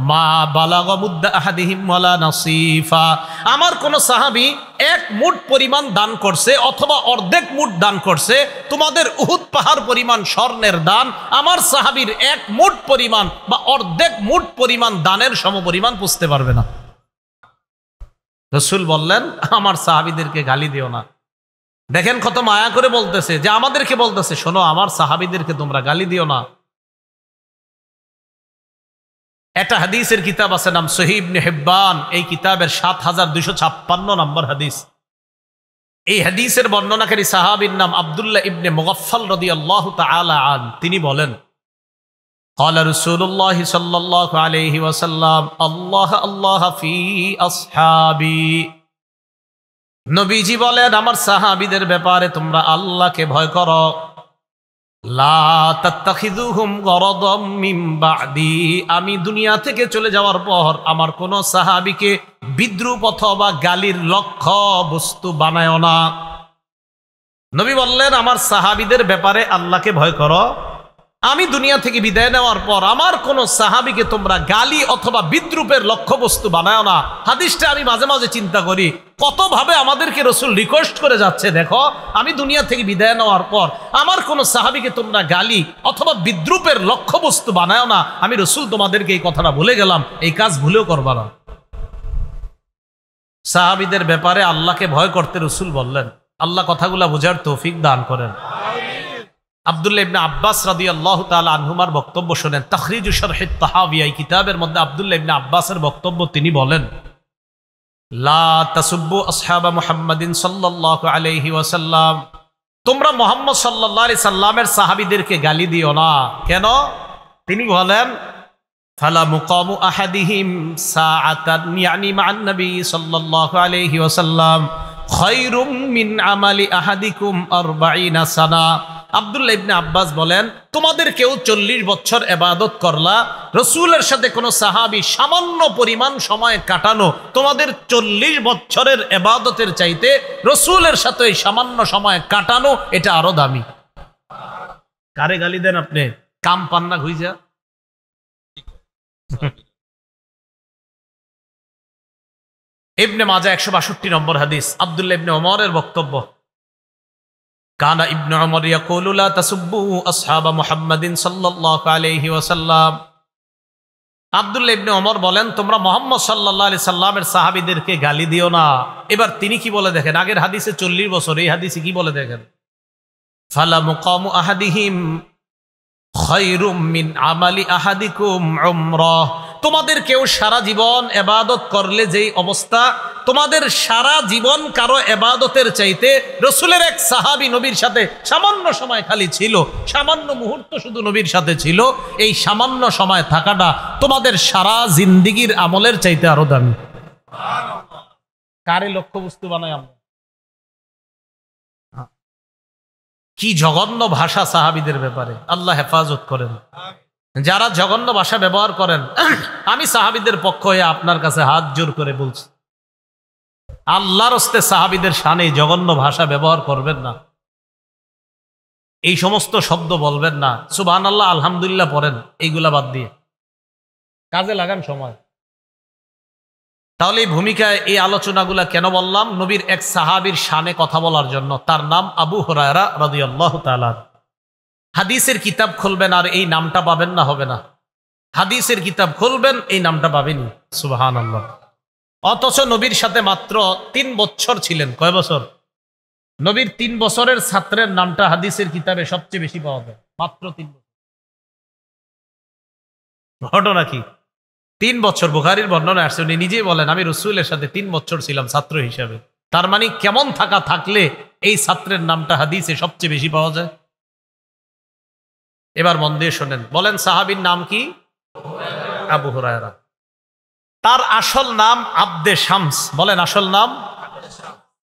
মা বালাগা মুদ্দা আহাদিহিম ওয়ালা নাসিফা, আমার কোন সাহাবী এক মুঠ পরিমাণ দান করছে অথবা অর্ধেক মুঠ দান করছে, তোমাদের উহুদ পাহাড় পরিমাণ স্বর্ণের দান আমার সাহাবীর এক মুঠ পরিমাণ বা অর্ধেক মুঠ পরিমাণ দানের সমপরিমাণ পুষতে পারবে না। রাসূল বললেন, আমার সাহাবীদেরকে গালি দিও না। দেখেন কত মায়া করে বলতেছে, যে আমাদেরকে বলতেছে, শোনো আমার সাহাবীদেরকে তোমরা গালি দিও না। একটা হাদিসের কিতাব আছে নাম সহিহ ইবনে হিব্বান, এই কিতাবের 7256 নম্বর হাদিস। এই হাদিসের বর্ণনাকারী সাহাবীর নাম আব্দুল্লাহ ইবনে মুগাফফাল রাদিয়াল্লাহু তাআলা আন, তিনি বলেন, قال رسول الله صلى الله عليه وسلم الله الله في أصحابي। নবীজি বলেন, আমার সাহাবীদের ব্যাপারে তোমরা আল্লাহকে ভয় করো। লা তাত্তাখিযুহুম গরাদাম মিন বা'দি, আমি দুনিয়া থেকে চলে যাওয়ার পর আমার কোন সাহাবীকে বিদ্রূপ অথবা গালির লক্ষ্য বস্তু বানায়ও না। নবী বললেন, আমার সাহাবীদের ব্যাপারে আল্লাহকে ভয় করো। আমি দুনিয়া থেকে বিদায় নেওয়ার পর আমার কোন সাহাবীকে তোমরা গালি অথবা বিদ্রূপের লক্ষ্যবস্তু বানায় না। হাদিসটা আমি মাঝে মাঝে চিন্তা করি, কতভাবে আমাদেরকে রাসূল রিকোয়েস্ট করে যাচ্ছে। দেখো, আমি দুনিয়া থেকে বিদায় নেওয়ার পর আমার কোন সাহাবীকে তোমরা গালি অথবা বিদ্রূপের লক্ষ্যবস্তু বানায় না। আমি রাসূল তোমাদেরকে এই কথাটা বলে গেলাম, এই কাজ ভুলেও করবা না। সাহাবীদের ব্যাপারে আল্লাহকে ভয় করতে রাসূল বললেন। আল্লাহ কথাগুলা বোঝার তৌফিক দান করেন। আব্দুল্লাহ ইবনে আব্বাস রাদিয়াল্লাহু তাআলা আনহুমার বক্তব্য শুনেন। তাখরিজু শারহিত তাহাবিয়া, এই কিতাবের মধ্যে আব্দুল্লাহ ইবনে আব্বাসের বক্তব্য, তিনি বলেন, লা তাসুব্বু আসহাবা মুহাম্মাদিন সাল্লাল্লাহু আলাইহি ওয়াসাল্লাম, তোমরা মুহাম্মদ সাল্লাল্লাহু আলাইহি সাল্লামের সাহাবীদেরকে গালি দিও না। কেন? তিনি বলেন, ফালা মুকামু আহাদিহিম সাআতান ইয়ানি মা'আন নবী সাল্লাল্লাহু আলাইহি ওয়াসাল্লাম খায়রুম মিন আমালি আহাদিকুম 40 সানা। আব্দুল্লাহ ইবনে আব্বাস বলেন, তোমাদের কেউ 40 বছর ইবাদত করলা, রাসূলের সাথে কোন সাহাবী সামান্য পরিমাণ সময় কাটানো তোমাদের 40 বছরের ইবাদতের চাইতে রাসূলের সাথে এই সামান্য সময় কাটানো এটা আরো দামি। কারে গালি দেন আপনি? কাম পান্না খুঁজা। ইবনে মাজাহ 162 নম্বর হাদিস, আব্দুল্লাহ ইবনে ওমরের বক্তব্য, কানা ইবনে ওমর ইয়াকুলু লা তাসুব্বু আসহাবা মুহাম্মাদিন সাল্লাল্লাহু আলাইহি ওয়াসাল্লাম, আব্দুল্লাহ ইবনে ওমর বলেন, তোমরা মুহাম্মদ সাল্লাল্লাহু আলাইহি সাল্লামের সাহাবীদেরকে গালি দিও না। এবার তিনি কি বলে দেখেন, আগের হাদিসে 40 বছর, এই হাদিসে কি বলে দেখেন, ফালা মুকামু আহাদিহিম খায়রুম মিন আমালি আহাদিকুম উমরাহ। তোমাদের কেউ সারা জীবন ইবাদত করলে যেই অবস্থা, তোমাদের সারা জীবন কারো ইবাদতের চাইতে রাসূলের এক সাহাবী নবীর সাথে সামান্য সময় খালি ছিল, সামান্য মুহূর্ত শুধু নবীর সাথে ছিল, এই সামান্য সময় থাকাটা তোমাদের সারা জিন্দেগীর আমলের চাইতে আরো দামি। সুবহানাল্লাহ। কারে লক্ষ্যবস্তু বানায় আমরা? কি জঘন্য ভাষা সাহাবীদের ব্যাপারে, আল্লাহ হেফাজত করেন। যারা জঘন্য ভাষা ব্যবহার করেন, আমি সাহাবীদের পক্ষ হয়ে আপনার কাছে হাত জোর করে বলছি, আল্লাহর হস্তে সাহাবীদের শানে জঘন্য ভাষা ব্যবহার করবেন না, এই সমস্ত শব্দ বলবেন না, সুবহানাল্লাহ আলহামদুলিল্লাহ পড়েন, এইগুলা বাদ দিয়ে কাজে লাগান সময়। তাহলে এই ভূমিকায় এই আলোচনাগুলা কেন বললাম? নবীর এক সাহাবীর শানে কথা বলার জন্য। তার নাম আবু হুরায়রা রাদিয়াল্লাহু তাআলা। হাদিসের কিতাব খুলবেন আর এই নামটা পাবেন না, হবে না। হাদিসের কিতাব খুলবেন, এই নামটা পাবেনই। সুবহানাল্লাহ। অথচ নবীর সাথে মাত্র 3 বছর ছিলেন। কয় বছর? নবীর 3 বছরের ছাত্রের নামটা হাদিসের কিতাবে সবচেয়ে বেশি পাওয়া যায়, মাত্র 3 বছর। ঘটনা কি? 3 বছর বুখারীর বর্ণনা আসছে, উনি নিজেই বলেন, আমি রাসূলের সাথে 3 বছর ছিলাম ছাত্র হিসাবে। তার মানে কেমন থাকলে এই ছাত্রের নামটা হাদিসে সবচেয়ে বেশি পাওয়া যায়? এবার মন দিয়ে শোনেন, বলেন সাহাবীর নাম কি? আবু হুরায়রা। তার আসল নাম আবদে শামস। বলেন আসল নাম?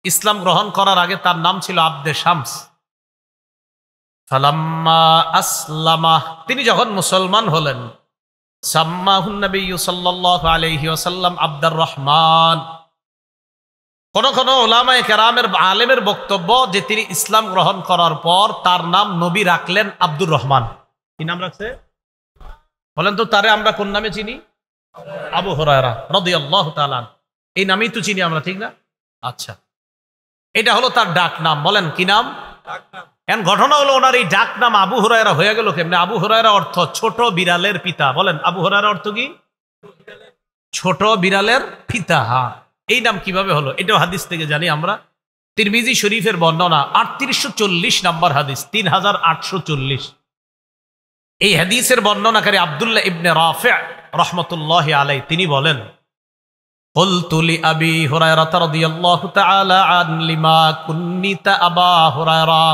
ইসলাম গ্রহণ করার আগে তার নাম ছিল আবদে শামস। ফালাম্মা আসলামা, তিনি যখন মুসলমান হলেন, সাম্মাহুন নবী সাল্লাল্লাহু আলাইহি ওয়াসাল্লাম আব্দুর রহমান। কোন কোন উলামায়ে কেরামের আলেমের বক্তব্য যে তিনি ইসলাম গ্রহণ করার পর তার নাম নবী রাখলেন আব্দুর রহমান। কি নাম রাখছে বলেন তো? তারে আমরা কোন নামে চিনি? আবু হুরায়রা রাদিয়াল্লাহু তাআলা। এই নামেই তো চিনি আমরা, ঠিক না? আচ্ছা, এটা হলো তার ডাক নাম। বলেন কি নাম? ডাক নাম। এখন ঘটনা হলো, ওনার এই ডাক নাম আবু হুরায়রা হয়ে গেল কেমনে? আবু হুরায়রা অর্থ ছোট বিড়ালের পিতা। বলেন আবু হুরায়রা অর্থ কি? ছোট বিড়ালের পিতা। হ্যাঁ, এই নাম কিভাবে হলো এটাও হাদিস থেকে জানি আমরা। তিরমিজি শরীফের বর্ণনা 3840 নম্বর হাদিস, 3840। এই হাদিসের বর্ণনাকারী আব্দুল্লাহ ইবনে রাফি' রাহমাতুল্লাহি আলাইহি, তিনি বলেন, قلت لأبي هريرة رضي الله تعالى عنه لما كنت أبا هريرة।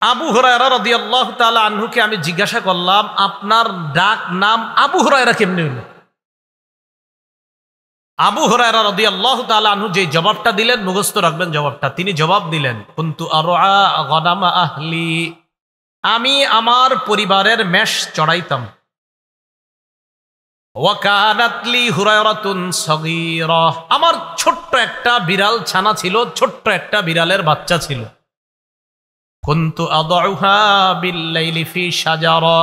আবু হুরায়রা রাদিয়াল্লাহু তাআলা আনহুকে আমি জিজ্ঞাসা করলাম, আপনার ডাক নাম আবু হুরায়রা কেমনে হলো? আবু হুরায়রা রাদিয়াল্লাহু তাআলা আনহু যে জবাবটা দিলেন, মুখস্থ রাখবেন জবাবটা। তিনি জবাব দিলেন, কুনতু আরআ গনামা আহলি, আমি আমার পরিবারের মেষ চড়াইতাম। ওয়া কানাত লি হুরায়রাতুন সগীরা, আমার ছোট্ট একটা বিড়াল ছানা ছিল, ছোট্ট একটা বিড়ালের বাচ্চা ছিল। কুনতু আদউহা বিল্লাইলি ফি শাজারা,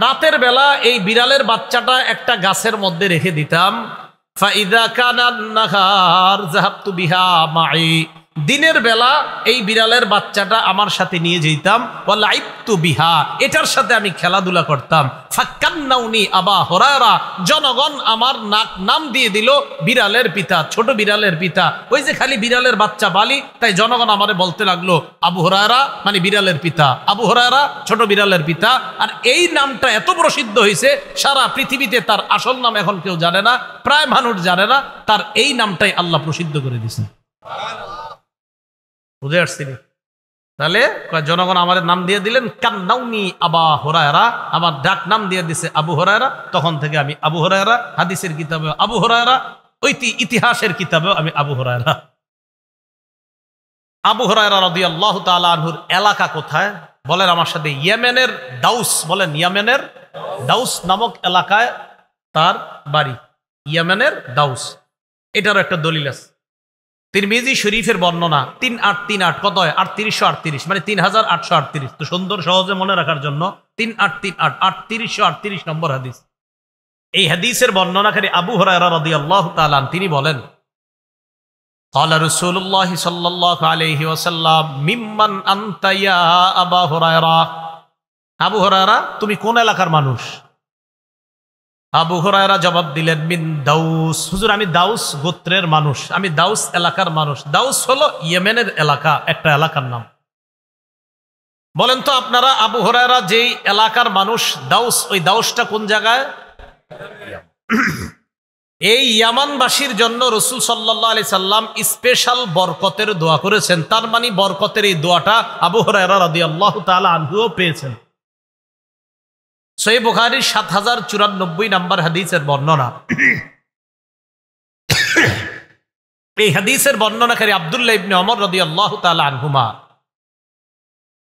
রাতের বেলা এই বিড়ালের বাচ্চাটা একটা গাছের মধ্যে রেখে দিতাম। ফাইদা কানান নাহার যাহাবতু বিহা মাই, দিনের বেলা এই বিড়ালের বাচ্চাটা আমার সাথে নিয়ে যেতাম। ওয়ালাইবতু বিহা, এটার সাথে আমি খেলাধুলা করতাম। ফাক্কান্নাউনি আবা হুরায়রা, জনগণ আমার নাম দিয়ে দিল বিড়ালের পিতা, ছোট বিড়ালের পিতা। ওই যে খালি বিড়ালের বাচ্চা পালি, তাই জনগণ আমারে বলতে লাগলো আবু হুরায়রা মানে বিড়ালের পিতা, আবু হুরায়রা ছোট বিড়ালের পিতা। আর এই নামটা এত প্রসিদ্ধ হয়েছে, সারা পৃথিবীতে তার আসল নাম এখন কেউ জানে না, প্রায় মানুষ জানে না। তার এই নামটাই আল্লাহ প্রসিদ্ধ করে দিয়েছেন। বুঝে আসছি? তাহলে জনগণ আমাদের নাম দিয়ে দিলেন কান্নাউনি আবা হুরায়রা, আমার ডাক নাম দিয়ে দিছে আবু হুরায়রা। তখন থেকে আমি আবু হুরায়রা, হাদিসের কিতাবে আবু হুরায়রা, ইতিহাসের কিতাবেও আমি আবু হুরায়রা। আবু হুরায়রা রাদিয়াল্লাহু তাআলা আনহুর এলাকা কোথায়? বলেন আমার সাথে, ইয়েমেনের দাউস। বলেন ইয়েমেনের দাউস নামক এলাকায় তার বাড়ি। ইয়েমেনের দাউস, এটারও একটা দলিল আছে। তিরমিজি শরীফের বর্ণনা 3838, কত হয়? 3838, মানে 3838। তো সুন্দর সহজে মনে রাখার জন্য 3838, 3838 নম্বর হাদিস। এই হাদিসের বর্ণনাকারী আবু হুরায়রা রাদিয়াল্লাহু তাআলা তিনি বলেন, ক্বালা রাসূলুল্লাহ সাল্লাল্লাহু আলাইহি ওয়াসাল্লাম মিম্মান আনতা ইয়া আবা হুরায়রা, আবু হুরায়রা তুমি কোন এলাকার মানুষ? আবু হুরায়রা জবাব দিলেন, মিন দাউস। হুজুর, আমি দাউস গোত্রের মানুষ, আমি দাউস এলাকার মানুষ। দাউস হলো ইয়েমেনের এলাকা, একটা এলাকার নাম। বলেন তো আপনারা, আবু হুরায়রা যেই এলাকার মানুষ দাউস, ওই দাউসটা কোন জায়গায়? এই ইয়ামানবাসীর জন্য রাসূল সাল্লাল্লাহু আলাইহি সাল্লাম স্পেশাল বরকতের দোয়া করেছেন। তার মানে বরকতের এই দোয়াটা আবু হুরায়রা রাদিয়াল্লাহু তাআলা আনহুও পেয়েছেন। সহিহ বুখারীর ৭০৯৪ নম্বর হাদিসের বর্ণনা। এই হাদিসের বর্ণনাকারী আব্দুল্লাহ ইবনে ওমর রাদিয়াল্লাহু তাআলা আনহুমা।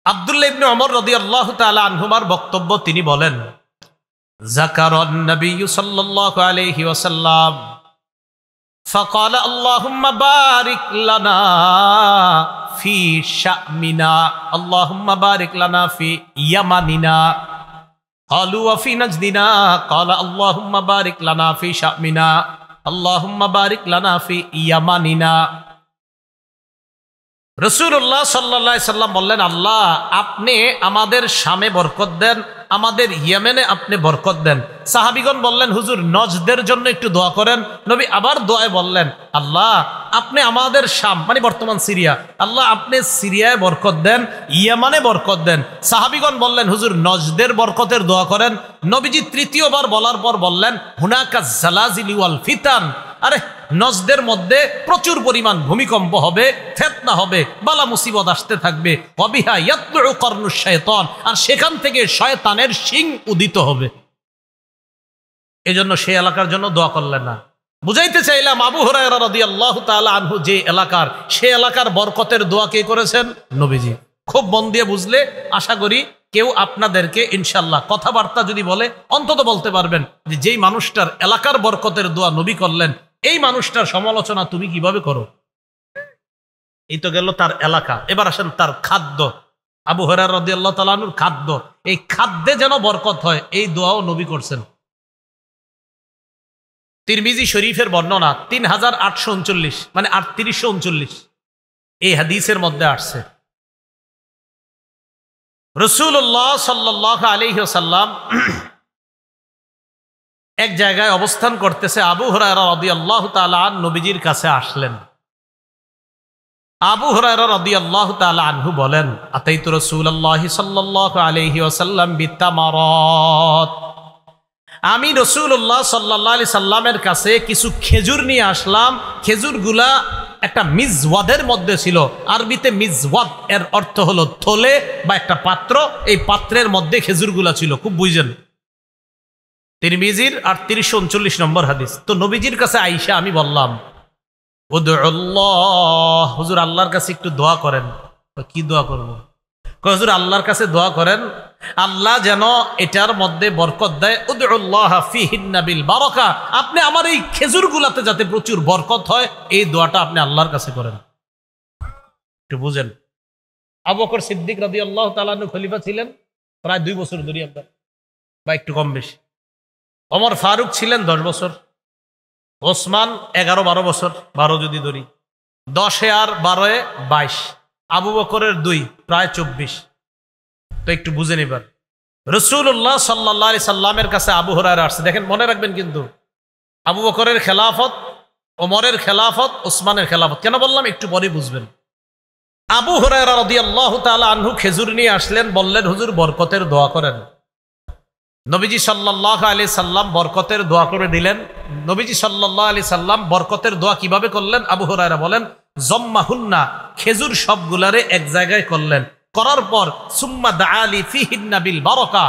আব্দুল্লাহ ইবনে ওমর রাদিয়াল্লাহু তাআলা আনহুমার বক্তব্য, তিনি বলেন, যাকারান নবী সাল্লাল্লাহু আলাইহি ওয়াসাল্লাম فقال اللهم بارك لنا في شأمنا اللهم بارك لنا في يمننا قالوا وفي نجدنا قال اللهم بارك لنا في شأمنا اللهم بارك لنا في يمننا। রাসূলুল্লাহ সাল্লাল্লাহু আলাইহি সাল্লাম বললেন, আল্লাহ আপনি আমাদের শামে বরকত দেন, আমাদের ইয়েমেনে আপনি বরকত দেন। সাহাবীগণ বললেন, হুজুর নজদের জন্য একটু দোয়া করেন। নবী আবার দোয়ায় বললেন, আল্লাহ আপনি আমাদের শাম, মানে বর্তমান সিরিয়া, আল্লাহ আপনি সিরিয়ায় বরকত দেন, ইয়েমানে বরকত দেন। সাহাবীগণ বললেন, হুজুর নজদের বরকতের দোয়া করেন। নবীজি তৃতীয়বার বলার পর বললেন, হুনাকা জালাজিল ওয়াল ফিতান, আরে নজদের মধ্যে প্রচুর পরিমাণ ভূমিকম্প হবে, ফিতনা হবে, বালা মুসিবত আসতে থাকবে, ওয়াবিহা ইয়াতলু করনুশ শায়তান, আর সেখান থেকে শয়তানের শিং উদিত হবে। এজন্য সেই এলাকার জন্য দোয়া করলেন না। বুঝাইতে চাইলাম, আবু হুরায়রা রাদিয়াল্লাহু তাআলা আনহু যে এলাকার, সেই এলাকার বরকতের দোয়া কে করেছেন? নবীজি। খুব মন দিয়ে বুঝলে আশা করি কেউ আপনাদেরকে ইনশাল্লাহ কথাবার্তা যদি বলে অন্তত বলতে পারবেন যে যেই মানুষটার এলাকার বরকতের দোয়া নবী করলেন, এই মানুষটার সমালোচনা তুমি কিভাবে করো। এই তো গেল তার এলাকা। এবার আসেন তার খাদ্য। আবু হুরায়রা রাদিয়াল্লাহু তাআলা আনহুর খাদ্য, এই খাদ্যে যেন বরকত হয় এই দোয়াও নবী করছেন। তিরমিজি শরীফের বর্ণনা ৩৮৩৯, মানে ৩৮৩৯, এই হাদিসের মধ্যে আসছে, রাসূলুল্লাহ সাল্লাল্লাহু আলাইহি ওয়াসাল্লাম এক জায়গায় অবস্থান করতেছে। আবু হুরায়রা রাদিয়াল্লাহু তাআলা আনহু নবীজির কাছে আসলেন। আবু হুরায়রা রাদিয়াল্লাহু তাআলা আনহু বলেন, আতাইতু রাসূলুল্লাহ সাল্লাল্লাহু আলাইহি ওয়াসাল্লাম বিতামারাত, আমি রাসূলুল্লাহ সাল্লাল্লাহু আলাইহি সাল্লামের কাছে কিছু খেজুর নিয়ে আসলাম। খেজুরগুলা একটা মিজওয়াদের মধ্যে ছিল। আরবিতে মিজওয়াদ এর অর্থ হলো থলে বা একটা পাত্র। এই পাত্রের মধ্যে খেজুরগুলা ছিল। খুব বুঝেন, তিরমিজির ৩৮৩৯ নম্বর হাদিস। তো নবীজির কাছে আইসা আমি বললাম, উদুল্লাহ, হুজুর আল্লাহর কাছে একটু দোয়া করেন। কি দোয়া করবো? হুজুর আল্লাহর কাছে দোয়া করেন, আল্লাহ যেন এটার মধ্যে বরকত দেয়। উদুল্লাহ ফিহিন্না বিল বারাকা, আপনি আমার এই খেজুরগুলাতে যাতে প্রচুর বরকত হয়, এই দোয়াটা আপনি আল্লাহর কাছে করেন। একটু বুঝেন, আবু বকর সিদ্দিক রাদিয়াল্লাহু তাআলা আনহু খলিফা ছিলেন প্রায় 2 বছর ধরে, আপনার বা একটু কম বেশি। ওমর ফারুক ছিলেন 10 বছর, ওসমান 11-12 বছর, 12 যদি ধরি, 10 আর 12 22, আবু বকরের 2, প্রায় 24। তো একটু বুঝেন এবার, রাসূলুল্লাহ সাল্লাল্লাহু আলাইহি সাল্লামের কাছে আবু হুরায়রা আসছে। দেখেন, মনে রাখবেন কিন্তু, আবু বকরের খেলাফত, ওমরের খেলাফত, ওসমানের খেলাফত। কেন বললাম একটু পরে বুঝবেন। আবু হুরায়রা রাদিয়াল্লাহু তাআলা আনহু খেজুর নিয়ে আসলেন, বললেন, হুজুর বরকতের দোয়া করেন। নবীজি সাল্লাল্লাহু আলাইহি সাল্লাম বরকতের দোয়া করে দিলেন। নবীজি সাল্লাল্লাহু আলাইহি সাল্লাম বরকতের দোয়া কিভাবে করলেন? আবু হুরায়রা বলেন, জম্মাহুন্না, খেজুর সবগুলারে এক জায়গায় করলেন। করার পর সুম্মা দাআলি ফিহিন্না বিল বারাকা,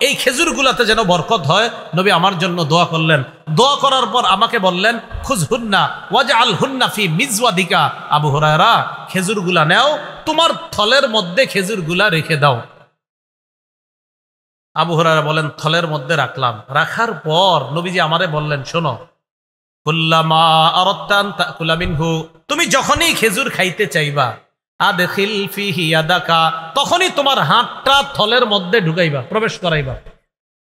এই খেজুরগুলাতে যেন বরকত হয়, নবী আমার জন্য দোয়া করলেন। দোয়া করার পর আমাকে বললেন, খুযহুন্না ওয়াজআলহুন্না ফি মিজওয়াদিকা, আবু হুরায়রা খেজুরগুলা নাও, তোমার থলের মধ্যে খেজুরগুলা রেখে দাও। আবু হুরায়রা বলেন, থলের মধ্যে রাখলাম। রাখার পর নবীজি আমারে বললেন, শোনো, কুল্লামা আরাদতা আন তাকুলা মিনহু, তুমি যখনই খেজুর খাইতে চাইবা, আদখিল ফিহি ইয়াদাকা, তখনই তোমার হাতটা থলের মধ্যে ঢুকাইবা, প্রবেশ করাইবা,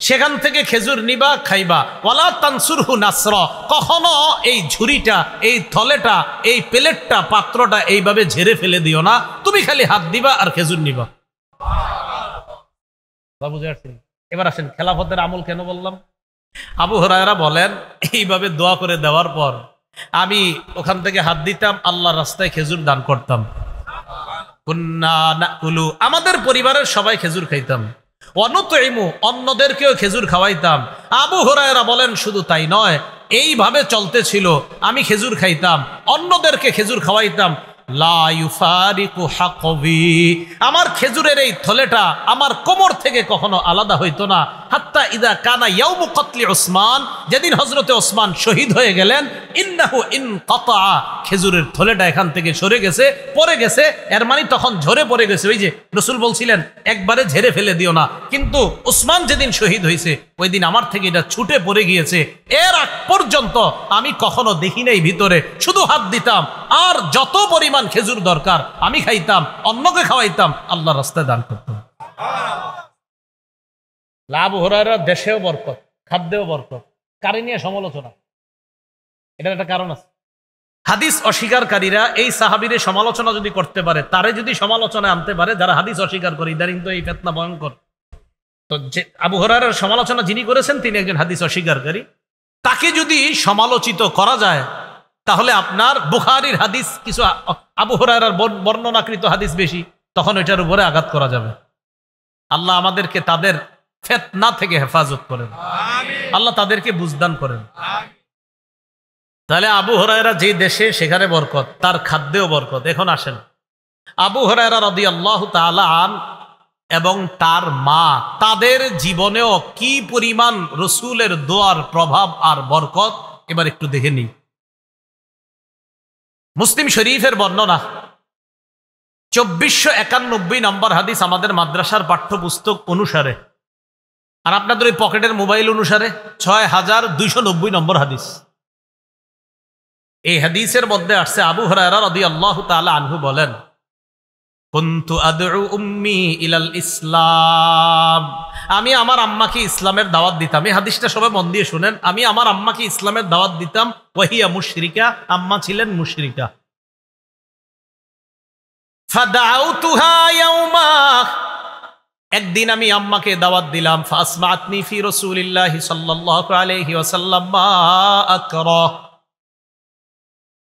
সেখান থেকে খেজুর নিবা, খাইবা। ওয়ালা তানসুরহু নাসরা, কখনো এই ঝুড়িটা, এই থলেটা, এই প্লেটটা, পাত্রটা এইভাবে ঝেড়ে ফেলে দিও না, তুমি খালি হাত দিবা আর খেজুর নিবা। বুঝে আসছেন? এবার আসেন, খেলাফতের আমল কেন বললাম? আবু হুরায়রা বলেন, এইভাবে দোয়া করে দেওয়ার পর আমি ওখান থেকে হাত দিতাম, আল্লাহর রাস্তায় খেজুর দান করতাম। কুন্না নাকুলু, আমাদের পরিবারের সবাই খেজুর খাইতাম। অনুতইমু, অন্যদেরকেও খেজুর খাওয়াইতাম। আবু হুরায়রা বলেন, শুধু তাই নয়, এইভাবে চলতেছিল। আমি খেজুর খাইতাম, অন্যদেরকে খেজুর খাওয়াইতাম। লা ইউফারিকু হাকবি, আমার খেজুরের এই থলেটা আমার কোমর থেকে কখনো আলাদা হইতো না। হাত্তা ইদা কানা ইয়াউমু কতলি ওসমান, যেদিন হযরতে ওসমান শহীদ হয়ে গেলেন, ইন্নাহু ইনকাতা, খেজুরের থলেটা এখান থেকে সরে গেছে, পড়ে গেছে। এর মানে তখন ঝরে পড়ে গেছে। ওই যে রাসূল বলছিলেন একবারে ঝেড়ে ফেলে দিও না, কিন্তু ওসমান যেদিন শহীদ হয়েছে ওই দিন আমার থেকে এটা ছুটে পড়ে গিয়েছে। এর আগ পর্যন্ত আমি কখনো দেখি নাই ভিতরে, শুধু হাত দিতাম আর যত পরিমাণ খেজুর দরকার আমি খাইতাম, অন্যকে খাওয়াইতাম, আল্লাহর রাস্তায় দান করতাম। আবু হুরায়রা দেশেও বরকত, খাদ্যেও বরকত, কারে নিয়ে সমালোচনা, এটার একটা কারণ আছে। হাদিস অস্বীকারীরা এই সাহাবীরে সমালোচনা যদি করতে পারে, তারে যদি সমালোচনায় আনতে পারে যারা হাদিস অস্বীকার করে, ইদানিং তো এই ফিতনা ভয়ঙ্কর। তো যে আবু হুরায়রার সমালোচনা যিনি করেছেন তিনি একজন হাদিস অস্বীকারী, তাকে যদি সমালোচিত করা যায় তাহলে আপনার বুখারীর হাদিস কিছু, আবু হুরায়রার বর্ণনাকৃত হাদিস বেশি, তখন এটার উপরে আঘাত করা যাবে। আল্লাহ আমাদেরকে তাদের ফিতনা থেকে হেফাজত করেন, আল্লাহ তাদেরকে বুঝদান করেন। তাহলে আবু হুরায়রা যে দেশে সেখানে বরকত, তার খাদ্যেও বরকত। এখন আসেন, আবু হুরায়রা রাদিয়াল্লাহু তাআলা আনহু এবং তার মা, তাদের জীবনেও কি পরিমাণ রসুলের দোয়ার প্রভাব আর বরকত এবার একটু দেখে নিই। মুসলিম শরীফের বর্ণনা 2491 নম্বর হাদিস আমাদের মাদ্রাসার পাঠ্যপুস্তক অনুসারে, আর আপনাদের ওই পকেটের মোবাইল অনুসারে 6290 নম্বর হাদিস। এই হাদিসের মধ্যে আসছে আবু হুরায়রা রাদিয়াল্লাহু তাআলা আনহু বলেন, কুনতু আদউ উম্মি ইলাল ইসলাম, আমি আমার আম্মাকে ইসলামের দাওয়াত দিতাম। এই হাদিসটা সবাই মন দিয়ে শুনেন। আমি আমার আম্মাকে ইসলামের দাওয়াত দিতাম, ওয়াহিয়া মুশরিকা, আম্মা ছিলেন মুশরিকা। ফাদাউতুহা ইয়াউমা, একদিন আমি আম্মাকে দাওয়াত দিলাম। ফাসমাতনি ফি রাসূলিল্লাহি সাল্লাল্লাহু আলাইহি ওয়াসাল্লাম মা আকরা,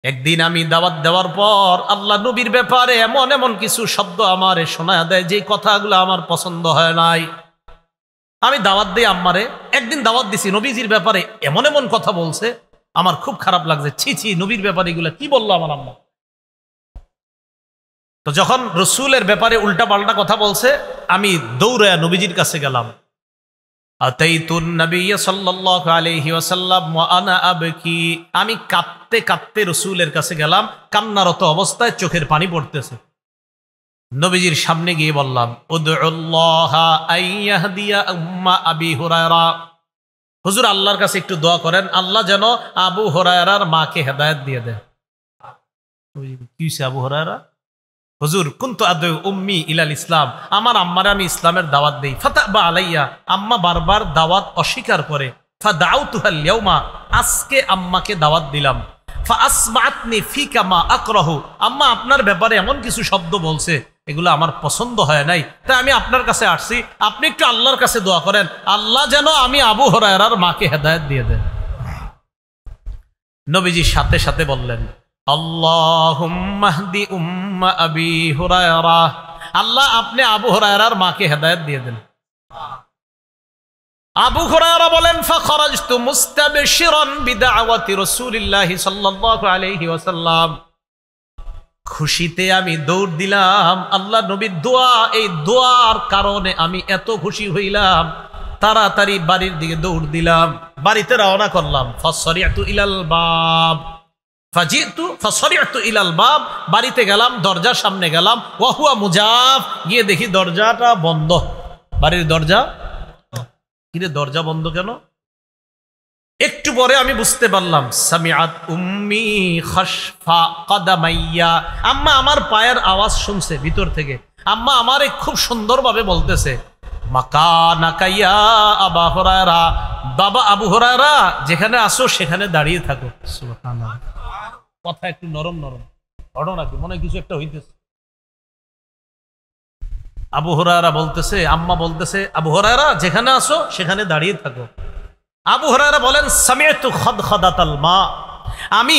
একদিন আমি দাওয়াত দেওয়ার পর আল্লাহ নবীর ব্যাপারে এমন এমন কিছু শব্দ আমারে শোনায় দেয় যে কথাগুলো আমার পছন্দ হয় নাই। আমি দাওয়াত দিই আম্মারে, একদিন দাওয়াত দিছি, নবীজির ব্যাপারে এমন এমন কথা বলছে আমার খুব খারাপ লাগছে, ছি ছি, নবীর ব্যাপারে এগুলো কি বললো আমার আম্মা। তো যখন রসুলের ব্যাপারে উল্টা পাল্টা কথা বলছে, আমি দৌড়ে নবীজির কাছে গেলাম। আতাইতুন নবী সাল্লাল্লাহু আলাইহি ওয়াসাল্লাম ওয়া আনা আবকি, আমি কাঁদতে কাঁদতে রসুলের কাছে গেলাম, কান্নারত অবস্থায় চোখের পানি পড়তেছে। নবীজির সামনে গিয়ে বললাম, উদউল্লাহা আইয়াহদিয়া উম্মা আবি হুরায়রা, হুজুর আল্লাহর কাছে একটু দোয়া করেন, আল্লাহ যেন আবু হুরায়রার মাকে হেদায়েত দিয়ে দেন। কি হইছে আবু হুরায়রা? হুজুর কুনতু আদউ উম্মি ইলাল ইসলাম, আমার আম্মারে আমি ইসলামের দাওয়াত দেই। ফাতাবা আলাইয়া, আম্মা বারবার দাওয়াত অস্বীকার করে। ফাদাউতুহাল ইয়াউমা, আজকে আম্মাকে দাওয়াত দিলাম। ফাআসমাতনি ফিকা মা আকরাহু, আম্মা আপনার ব্যাপারে এমন কিছু শব্দ বলছে এগুলো আমার পছন্দ হয় নাই, তাই আমি আপনার কাছে আসছি, আপনি একটু আল্লাহর কাছে দোয়া করেন, আল্লাহ যেন আমি আবু হুরায়রার মাকে হেদায়েত দিয়ে দেন। নবীজি সাথে সাথে বললেন, আল্লাহুম্মা হদি উম্মা আবি হুরায়রা, আল্লাহ আপনি আবু হুরায়রার মাকে হেদায়েত দিয়ে দেন। আবু হুরায়রা বলেন, ফাখরাজতু মুস্তাবশিরান বিদাওয়াতি রাসূলিল্লাহি সাল্লাল্লাহু আলাইহি ওয়াসাল্লাম, খুশিতে আমি দৌড় দিলাম, আল্লাহ নবীর দোয়া, এই দোয়ার কারণে আমি এত খুশি হইলাম, তাড়াতাড়ি বাড়ির দিকে দৌড় দিলাম, বাড়িতে রওনা করলাম। ফাসরিআতু ইলাল বাব, ফাসরিআতু ইলাল বাব, বাড়িতে গেলাম, দরজার সামনে গেলাম। ওয়া হুয়া মুজাফ, গিয়ে দেখি দরজাটা বন্ধ, বাড়ির দরজা। কিরে দরজা বন্ধ কেন? একটু পরে আমি বুঝতে পারলাম, সামিআত উম্মি খাশফা কদামাইয়া, আম্মা আমার পায়ের আওয়াজ শুনছে ভিতর থেকে। আম্মা আমারে খুব সুন্দরভাবে বলতেছে, মাকানাকা ইয়া আবু হুরায়রা, বাবা আবু হুরায়রা যেখানে আসো সেখানে দাঁড়িয়ে থাকো। সুবহানাল্লাহ, কথা একটু নরম নরম, ঘটনা কি মনে কিছু একটা হইতেছে। আবু হুরায়রা বলতেছে, আম্মা বলতেছে, আবু হুরায়রা যেখানে আসো সেখানে দাঁড়িয়ে থাকো। আবু হুরায়রা বলেন সামি'তু খাদখাদাতাল মা, আমি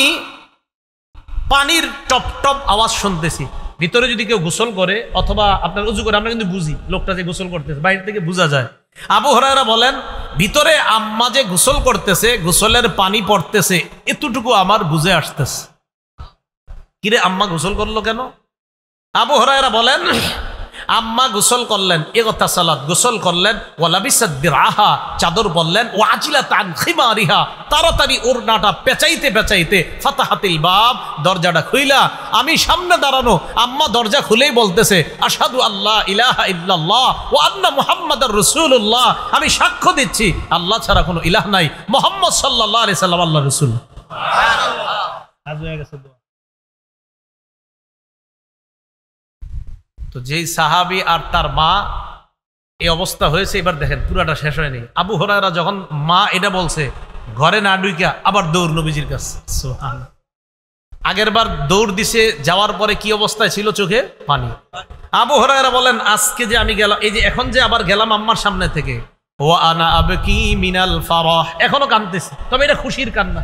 পানির টপ টপ আওয়াজ শুনতেছি। ভিতরে যদি কেউ গোসল করে অথবা আপনার উজু করে, আমরা কিন্তু বুঝি লোকটা যে গোসল করতেছে, বাইরে থেকে বোঝা যায়। আবু হুরায়রা বলেন ভিতরে আম্মা যে গোসল করতেছে, গোসলের পানি পড়তেছে, এতটুকু আমার বুঝে আসতেছে। কিরে আম্মা গোসল করলো কেন? আবু হুরায়রা বলেন আম্মা গোসল করলেন, এগতা সালাত গোসল করলেন, ওয়ালাবিসাত দিরআহা চাদর বললেন, ও আজিলাত আন খিমারিহা তাড়াতাড়ি ওড়নাটা পেঁচাইতে পেঁচাইতে ফাতাহাতিল বাব দরজাটা খুইলা, আমি সামনে দাঁড়ানো, আম্মা দরজা খুলেই বলতেছে আশহাদু আল্লাহ ইলাহা ইল্লাল্লাহ ওয়া আন্না মুহাম্মাদার রাসূলুল্লাহ, আমি সাক্ষ্য দিচ্ছি আল্লাহ ছাড়া কোনো ইলাহ নাই, মুহাম্মদ সাল্লাল্লাহু আলাইহি সাল্লাম আল্লাহর রাসূল। সুবহানাল্লাহ। আজ হয়ে গেছে দোয়া। তো যেই সাহাবী আর তার মা এই অবস্থা হয়েছে, এবার দেখেন পুরাটা শেষ হয়নি। আবু হুরায়রা যখন মা এটা বলছে, ঘরে না ঢুইকা আবার দৌড় নবীজির কাছে। সুবহানাল্লাহ। আগের বার দৌড় দিছে, যাওয়ার পরে কি অবস্থায় ছিল? চোখে পানি। আবু হুরায়রা বলেন আজকে যে আমি গেলাম, এই যে এখন যে আবার গেলাম আম্মার সামনে থেকে, ওয়া আনা আবকি মিনাল ফারাহ, এখনো কাঁদতেছি, তবে এটা খুশির কান্না।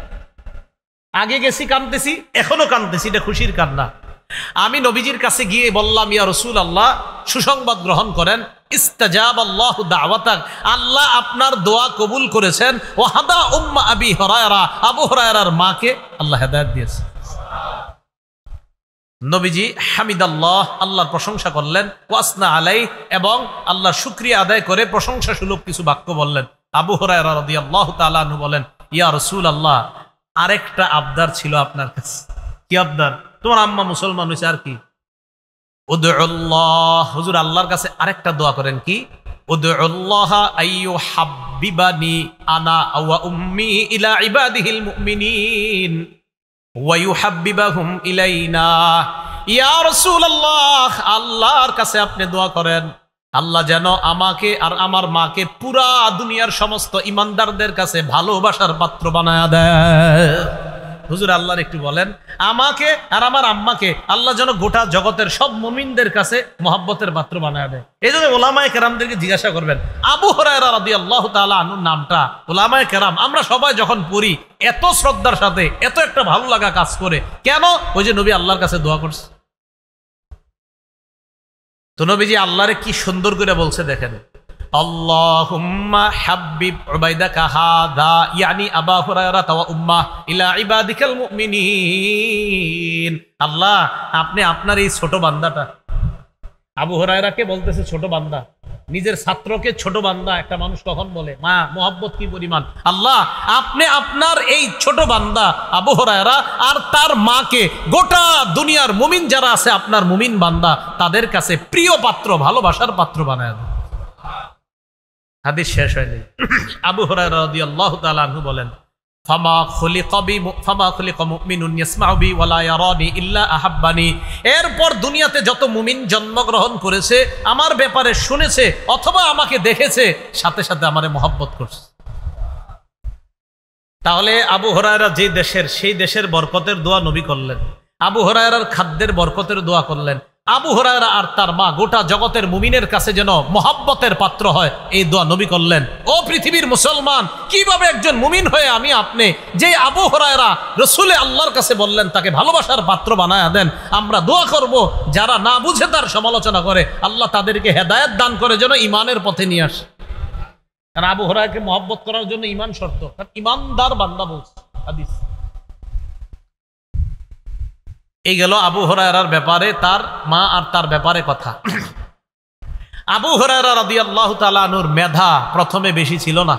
আগে গেছি কাঁদতেছি, এখনো কাঁদতেছি, এটা খুশির কান্না। আমি নবীজির কাছে গিয়ে বললাম ইয়া রাসূলুল্লাহ, সুসংবাদ গ্রহণ করেন, ইস্তাজাবাল্লাহু দাওয়াতাক, আল্লাহ আপনার দোয়া কবুল করেছেন, ওয়া হাদা উম্মা আবি হুরায়রা, আবু হুরায়রার মাকে আল্লাহ হেদায়েত দিয়েছে। নবীজি হামিদাল্লাহ, আল্লাহর প্রশংসা করলেন, ওয়াসনা আলাই, এবং আল্লাহর শুকরিয়া আদায় করে প্রশংসা সুলভ কিছু বাক্য বললেন। আবু হুরায়রা রাদিয়াল্লাহু তাআলা আনহু বলেন, ইয়া রাসূলুল্লাহ, আরেকটা আবদার ছিল আপনার কাছে। কি আবদার? তোমার আম্মা মুসলমান হয়েছে, আর কি? উদউল্লাহ, হুজুর আল্লাহর কাছে আরেকটা দোয়া করেন। কি? উদউল্লাহ আইয়ুহাব্বিবানি আনা ওয়া উম্মি ইলা ইবাদিহিল মুমিনিন ওয়া ইউহাব্বিবাহুম ইলাইনা। ইয়া রাসূলুল্লাহ, আল্লাহর কাছে আপনি দোয়া করেন আল্লাহ যেন আমাকে আর আমার মাকে পুরা দুনিয়ার সমস্ত ইমানদারদের কাছে ভালোবাসার পাত্র বানায়া দেয়। হুজুর আল্লাহর একটু বলেন, আমাকে আর আমার আম্মাকে আল্লাহ যেন গোটা জগতের সব মুমিনদের কাছে মহব্বতের পাত্র বানায় দেয়। এই জন্য ওলামায়ে কেরামদেরকে জিজ্ঞাসা করবেন, আবু হুরায়রা রাদিয়াল্লাহু তাআলা আনহুর নামটা ওলামায়ে কেরাম আমরা সবাই যখন পড়ি এত শ্রদ্ধার সাথে, এত একটা ভালো লাগা কাজ করে কেন? ওই যে নবী আল্লাহর কাছে দোয়া করছে। তো নবীজি আল্লাহরে কি সুন্দর করে বলছে দেখেন, আল্লাহুম্মা হাব্বিব উবাইদাকা হাদা ইয়ানি আবা হুরায়রা ওয়া উম্মাহ ইলা ইবাদিকাল মুমিনিন। আল্লাহ, আপনি আপনার এই ছোট বান্দাটা, আবু হুরায়রাকে বলতেছে ছোট বান্দা, নিজের ছাত্রকে ছোট বান্দা একটা মানুষ কখন বলে? মা, মোহাব্বত কি পরিমাণ! আল্লাহ, আপনি আপনার এই ছোট বান্দা আবু হুরায়রা আর তার মাকে গোটা দুনিয়ার মুমিন যারা আছে আপনার মুমিন বান্দা তাদের কাছে প্রিয় পাত্র, ভালোবাসার পাত্র বানায় দেন। হাদিস শেষ হয়নি। আবু হুরায়রা রাদিয়াল্লাহু তাআলা আনহু বলেন, ফামা খুলিকা মুমিনুন ইয়াসমাউ বি ওয়া লা ইয়ারানি ইল্লা আহাব্বানি। এরপর দুনিয়াতে যত মুমিন জন্মগ্রহণ করেছে, আমার ব্যাপারে শুনেছে অথবা আমাকে দেখেছে, সাথে সাথে আমারে মহব্বত করছে। তাহলে আবু হুরায়রা যে দেশের, সেই দেশের বরকতের দোয়া নবী করলেন। আবু হুরায়রার খাদ্যের বরকতের দোয়া করলেন। আবু হুরায়রা আর তার মা গোটা জগতের মুমিনের কাছে যেন মহব্বতের পাত্র হয়, এই দোয়া নবী করলেন। ও পৃথিবীর মুসলমান, কিভাবে একজন মুমিন হয়ে আমি আপনি যে আবু হুরায়রা রসুলে আল্লাহর কাছে বললেন তাকে ভালোবাসার পাত্র বানায়া দেন, আমরা দোয়া করব যারা না বুঝে তার সমালোচনা করে আল্লাহ তাদেরকে হেদায়েত দান করে যেন ইমানের পথে নিয়ে আসে। কারণ আবু হুরায়রাকে মহব্বত করার জন্য ইমান শর্ত, কারণ ইমানদার বান্দা বলছে হাদিস। এই গেল আবু হুরায়রার ব্যাপারে, তার মা আর তার ব্যাপারে কথা। আবু হুরায়রা রাদিয়াল্লাহু তাআলা আনহুর মেধা প্রথমে বেশি ছিল না।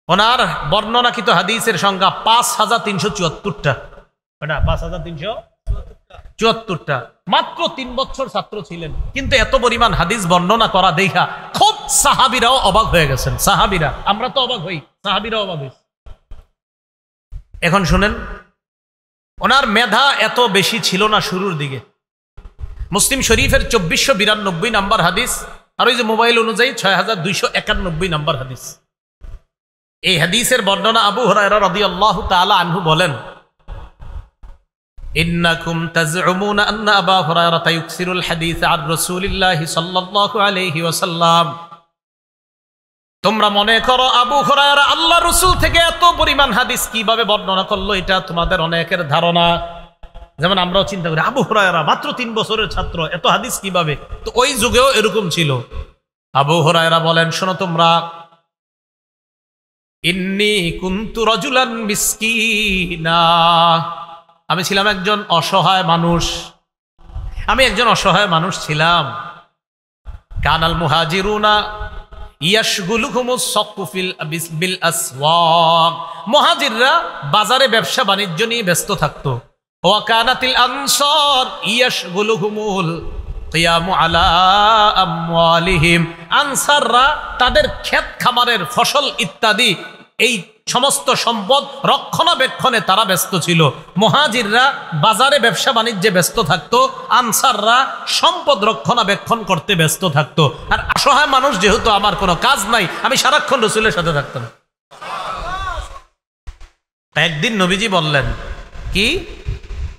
ওনার বর্ণনাকৃত হাদিসের সংখ্যা 5374টা। ওটা 5374টা। মাত্র 3 বছর ছাত্র ছিলেন, কিন্তু এত পরিমাণ হাদিস বর্ণনা করা দেখা খুব সাহাবীরাও অবাক হয়ে গেছেন। সাহাবীরা, আমরা তো অবাক হই, সাহাবীরাও অবাক হয়েছে। এখন শুনেন, ওনার মেধা এত বেশি ছিল না শুরুর দিকে। মুসলিম শরীফের 2492 নাম্বার হাদিস, আর ওই যে মোবাইল অনুযায়ী 6291 নাম্বার হাদিস। এই হাদিসের বর্ণনা আবু হুরায়রা রাদিয়াল্লাহু তাআলা আনহু বলেন, ইন্নাকুম তাজউমুনা আন্না আবা হুরায়রা ইউকসিরুল হাদিস আন রাসূলিল্লাহি সাল্লাল্লাহু আলাইহি ওয়াসাল্লাম। তোমরা মনে করো আবু হুরায়রা আল্লাহ রাসূল থেকে এত পরিমাণ হাদিস কিভাবে বর্ণনা করলো, এটা তোমাদের অনেকের ধারণা। যেমন আমরাও চিন্তা করি আবু হুরায়রা মাত্র 3 বছরের ছাত্র, এত হাদিস কিভাবে? তো ওই যুগেও এরকম ছিল। আবু হুরায়রা বলেন, শোনো তোমরা, ইন্নী কুনতু রাজুলান মিসকিনা, আমি ছিলাম একজন অসহায় মানুষ, আমি একজন অসহায় মানুষ ছিলাম। কানাল মুহাজিরুনা ইয়াশগুলুহুমুস সাকু বিল আসওয়াক, মুহাজিররা বাজারে ব্যবসা বাণিজ্য নিয়ে ব্যস্ত থাকতো। ওয়া কানাতিল আনসার ইয়াশগুলুহুমুল কিয়ামু আলা আমওয়ালিহিম, আনসাররা তাদের ক্ষেত খামারের ফসল ইত্যাদি এই সমস্ত সম্পদ রক্ষণাবেক্ষণে তারা ব্যস্ত ছিল। মুহাজিররা বাজারে ব্যবসা বাণিজ্যে ব্যস্ত থাকতো, আনসাররা সম্পদ রক্ষণাবেক্ষণ করতে ব্যস্ত থাকতো। আর অসহায় মানুষ যেহেতু আমার কোনো কাজ নাই, আমি সারাক্ষণ রাসূলের সাথে থাকতাম। একদিন নবীজি বললেন কি,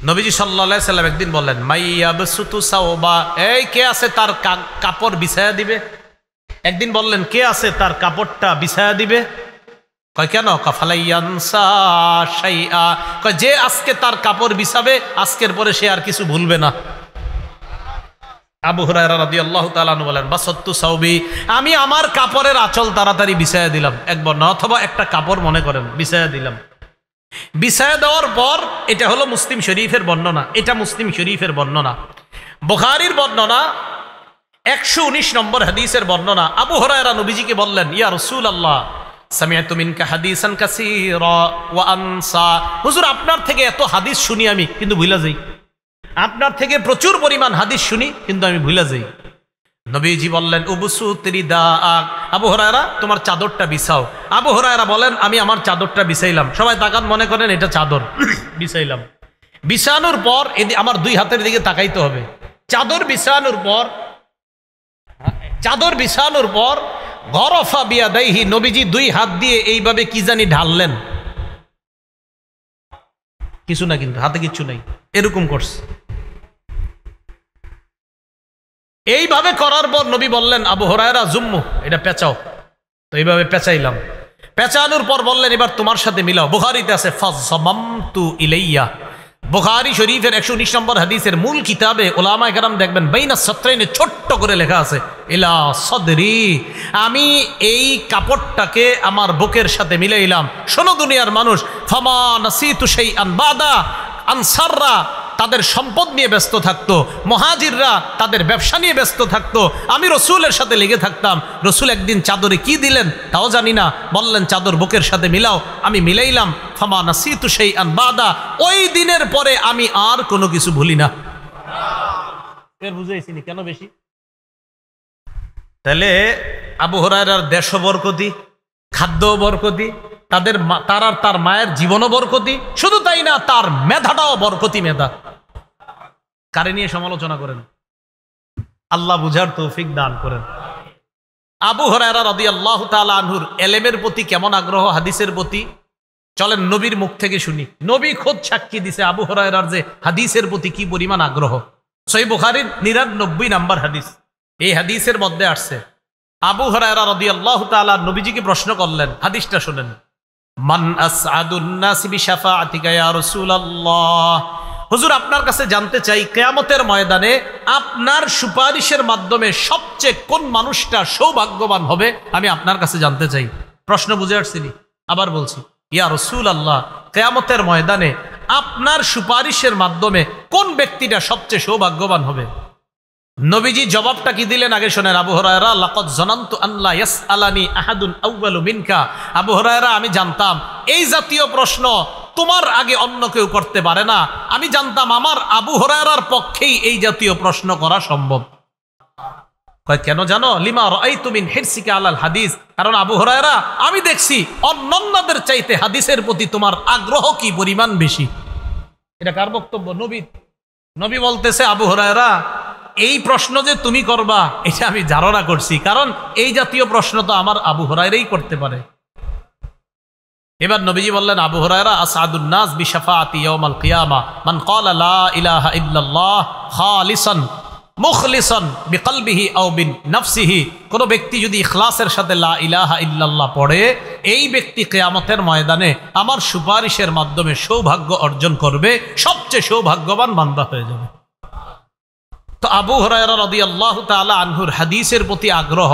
নবীজি সাল্লাল্লাহু আলাইহি সাল্লাম একদিন বললেন, মাইয়াবসুতু সাওবা, এই কে আছে তার কাপড় বিছায়া দিবে? একদিন বললেন, কে আছে তার কাপড়টা বিছায়া দিবে? কয় কেন? কাফালাইয়ানসা শাইআ, কয় যে আজকে তার কাপড় বিছাবে আজকের পরে সে আর কিছু ভুলবে না। আবু হুরায়রা রাদিয়াল্লাহু তাআলা আনহু বলেন, বাসাত্তু সাওবি, আমি আমার কাপড়ের আঁচল তাড়াতাড়ি বিছায়া দিলাম, একবার না, অথবা একটা কাপড় মনে করেন বিছায়া দিলাম। বিছায়া দেওয়ার পর, এটা হলো মুসলিম শরীফের বর্ণনা, এটা মুসলিম শরীফের বর্ণনা। বুখারীর বর্ণনা 119 নম্বর হাদিসের বর্ণনা। আবু হুরায়রা নবীজিকে বললেন, ইয়া রাসূলুল্লাহ, সামিআতু মিনকা হাদিসান কাসীরা ওয়া আনসা, হুজুর আপনার থেকে এত হাদিস শুনি আমি, কিন্তু ভুলে যাই। আপনার থেকে প্রচুর পরিমাণ হাদিস শুনি, কিন্তু আমি ভুলে যাই। নবীজি বললেন, উবসুত রিদাআক, আবু হুরায়রা তোমার চাদরটা বিছাও। আবু হুরায়রা বলেন, আমি আমার চাদরটা বিছাইলাম। সবাই তাকান, মনে করেন এটা চাদর। বিছাইলাম, বিছানোর পর আমার দুই হাতের দিকে তাকাইতে হবে। চাদর বিছানোর পর গরফা বিয়াদাইহি, নবীজি দুই হাত দিয়ে এইভাবে কি জানি ঢাললেন, কিছু না, কিন্তু হাতে কিচ্ছু নাই, এরকম করছে। এইভাবে করার পর নবী বললেন, আবু হুরায়রা জুম্মু, এটা পেঁচাও। তো এইভাবে পেঁচাইলাম, পেঁচানোর পর বললেন, এবার তোমার সাথে মিলাও। বুখারীতে আছে ফাযমামতু ইলাইয়া, বুখারী শরীফের 119 নম্বর হাদিসের মূল কিতাবে উলামায়ে কেরাম দেখবেন বাইনা সত্রাইনে ছোট্ট করে লেখা আছে, ইলা সদরি, আমি এই কাপড়টাকে আমার বুকের সাথে মিলাইলাম। শোনো দুনিয়ার মানুষ, ফামা নাসিতু শাইআন বাদা, আনসাররা তাদের সম্পদ নিয়ে ব্যস্ত থাকতো, মুহাজিররা তাদের ব্যবসা নিয়ে ব্যস্ত থাকতো, আমি রসুলের সাথে লেগে থাকতাম। রসুল একদিন চাদরে কি দিলেন তাও জানি না, বললেন চাদর বুকের সাথে মিলাও, আমি মিলাইলাম। ফামা নাসিতু শাইআন বাদা, ওই দিনের পরে আমি আর কোনো কিছু ভুলি না। এর বুঝাইছিনি কেন বেশি? তাহলে আবু হুরায়রার দেশও বরকতি, খাদ্য বরকতি, তার মায়ের জীবনও বরকতি, শুধু তাই না, তার মেধাটাও বরকতি মেধা। কারে নিয়ে সমালোচনা করেন? আল্লাহ বুঝার তৌফিক দান করেন। আবু হুরায়রা রাদিয়াল্লাহু তাআলা আনহুর এলেমের প্রতি কেমন আগ্রহ, হাদিসের প্রতি, চলেন নবীর মুখ থেকে শুনি। নবী খোদ সাক্ষী দিছে আবু হুরায়রার যে হাদিসের প্রতি কি পরিমাণ আগ্রহ। সহিহ বুখারীর 99 নম্বর হাদিস, এই হাদিসের মধ্যে আসছে, আবু হুরায়রা রাদিয়াল্লাহু তাআলা নবীজিকে প্রশ্ন করলেন, হাদিসটা শুনেন, মান আসআদুন নাস বিশাফাআতিকা ইয়া রাসূলুল্লাহ, হুজুর আপনার কাছে জানতে চাই, কিয়ামতের ময়দানে আপনার সুপারিশের মাধ্যমে সবচেয়ে কোন মানুষটা সৌভাগ্যবান হবে, আমি আপনার কাছে জানতে চাই। প্রশ্ন বুঝে আসছিনি? আবার বলছি, ইয়া রাসূলুল্লাহ, কিয়ামতের ময়দানে আপনার সুপারিশের মাধ্যমে কোন ব্যক্তিটা সবচেয়ে সৌভাগ্যবান হবে? নবীজি জবাবটা কি দিলেন আগে শোনেন। আবু হুরায়রা, লাকাদ যানানতু আল্লা ইয়াসআলানি আহাদুন আউয়ালু মিনকা, আবু হুরায়রা আমি জানতাম এই জাতীয় প্রশ্ন তোমার আগে অন্য কেউ করতে পারে না। আমি জানতাম আমার আবু হুরায়রার পক্ষেই এই জাতীয় প্রশ্ন করা সম্ভব। কয় কেন জানো? লিমা রাআইতু মিন হিরসিকা আলাল হাদিস, কারণ আবু হুরায়রা আমি দেখছি অন্যান্যদের চাইতে হাদিসের প্রতি তোমার আগ্রহ কি পরিমাণ বেশি। এটা কার বক্তব্য? নবী বলতেছে, আবু হুরায়রা এই প্রশ্ন যে তুমি করবা এটা আমি ধারণা করছি, কারণ এই জাতীয় প্রশ্ন তো আমার আবু হুরায়রাই করতে পারে। এবার নবীজি বললেন, আবু হুরায়রা, আসআদুন নাস বিশাফাআতি ইয়াউমাল কিয়ামা মান ক্বালা লা ইলাহা ইল্লাল্লাহ খালিসান মুখলিসান বিকলবিহি আও বিনফসিহি, কোন ব্যক্তি যদি ইখলাসের সাথে লা ইলাহা ইল্লাল্লাহ পড়ে, এই ব্যক্তি কিয়ামতের ময়দানে আমার সুপারিশের মাধ্যমে সৌভাগ্য অর্জন করবে, সবচেয়ে সৌভাগ্যবান বান্দা হয়ে যাবে। তো আবু হুরায়রা রাদিয়াল্লাহু তাআলা আনহুর হাদিসের প্রতি আগ্রহ,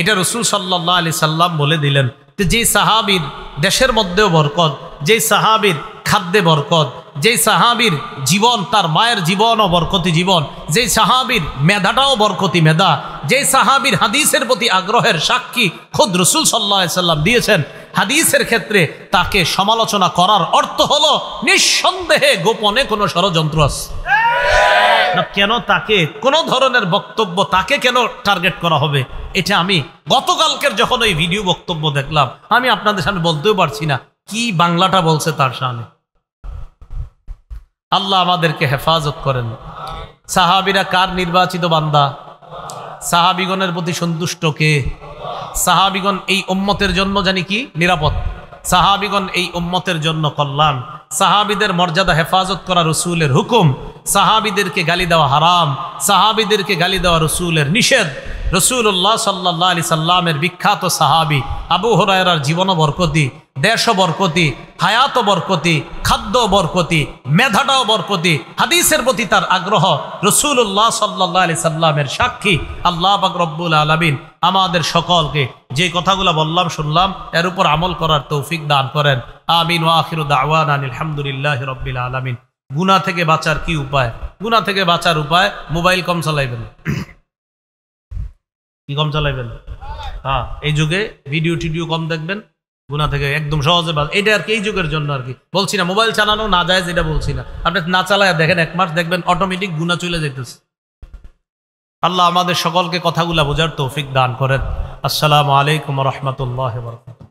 এটা রাসূল সাল্লাল্লাহু আলাইহি সাল্লাম বলে দিলেন যে সাহাবীর দেশের মধ্যেও বরকত, যে সাহাবীর খাদ্যে বরকত, যে সাহাবীর জীবন তার মায়ের জীবনও বরকতি জীবন, যে সাহাবীর মেধাটাও বরকতি মেধা, যে সাহাবীর হাদিসের প্রতি আগ্রহের সাক্ষী খুদ রাসূল সাল্লাল্লাহু আলাইহি সাল্লাম দিয়েছেন, হাদিসের ক্ষেত্রে তাকে সমালোচনা করার অর্থ হলো নিঃসন্দেহে গোপনে কোনো ষড়যন্ত্র আছে না। কেন তাকে কোন ধরনের বক্তব্য তাকে কেন টার্গেট করা হবে, এটা আমি গতকালকের যখন ওই ভিডিও বক্তব্য দেখলাম, আমি আপনাদের সামনে বলতেও পারছি না কি বাংলাটা বলছে তার সামনে। আল্লাহ আমাদেরকে হেফাজত করেন। সাহাবীরা কার নির্বাচিত বান্দা? সাহাবীগণের প্রতি সন্তুষ্ট কে? সাহাবীগণ এই উম্মতের জন্য জানি কি নিরাপদ, সাহাবীগণ এই উম্মতের জন্য কল্যাণ, সাহাবীদের মর্যাদা হেফাজত করা রাসূলের হুকুম, সাহাবীদেরকে গালি দেওয়া হারাম, সাহাবীদেরকে গালি দেওয়া রাসূলের নিষেধ। রাসূলুল্লাহ সাল্লাল্লাহু আলাইহি সাল্লামের বিখ্যাত সাহাবী আবু হুরায়রার জীবনও বরকতি, দেশও বরকতি, হায়াতও বরকতি, খাদ্য বরকতি, মেধাটাও বরকতি, হাদিসের প্রতি তার আগ্রহ রাসূলুল্লাহ সাল্লাল্লাহু আলাইহি সাল্লামের সাক্ষী। আল্লাহ পাক রব্বুল আলামিন আমাদের সকলকে যে কথাগুলো বললাম শুনলাম এর উপর আমল করার তৌফিক দান করেন। আমিন ওয়া আখিরু দাওয়ানা আলহামদুলিল্লাহি রাব্বিল আলামিন। গুনাহ থেকে বাঁচার কি উপায়? গুনাহ থেকে বাঁচার উপায়, মোবাইল কম চালাইবেন। কি কম চালাইবেন? হ্যাঁ, এই যুগে ভিডিও টিডিও কম দেখবেন, গুনাহ থেকে একদম সহজে এটা আর কি এই যুগের জন্য আর কি বলছি না। মোবাইল চালানো না যায় যেটা বলছি না, আপনি না চালায় দেখেন 1 মাস দেখবেন অটোমেটিক গুনাহ চলে যাইতেছে। আল্লাহ আমাদের সকলকে কথাগুলা বোঝার তৌফিক দান করেন। আসসালামু আলাইকুম ওয়া রাহমাতুল্লাহি ওয়া বারাকাতুহু।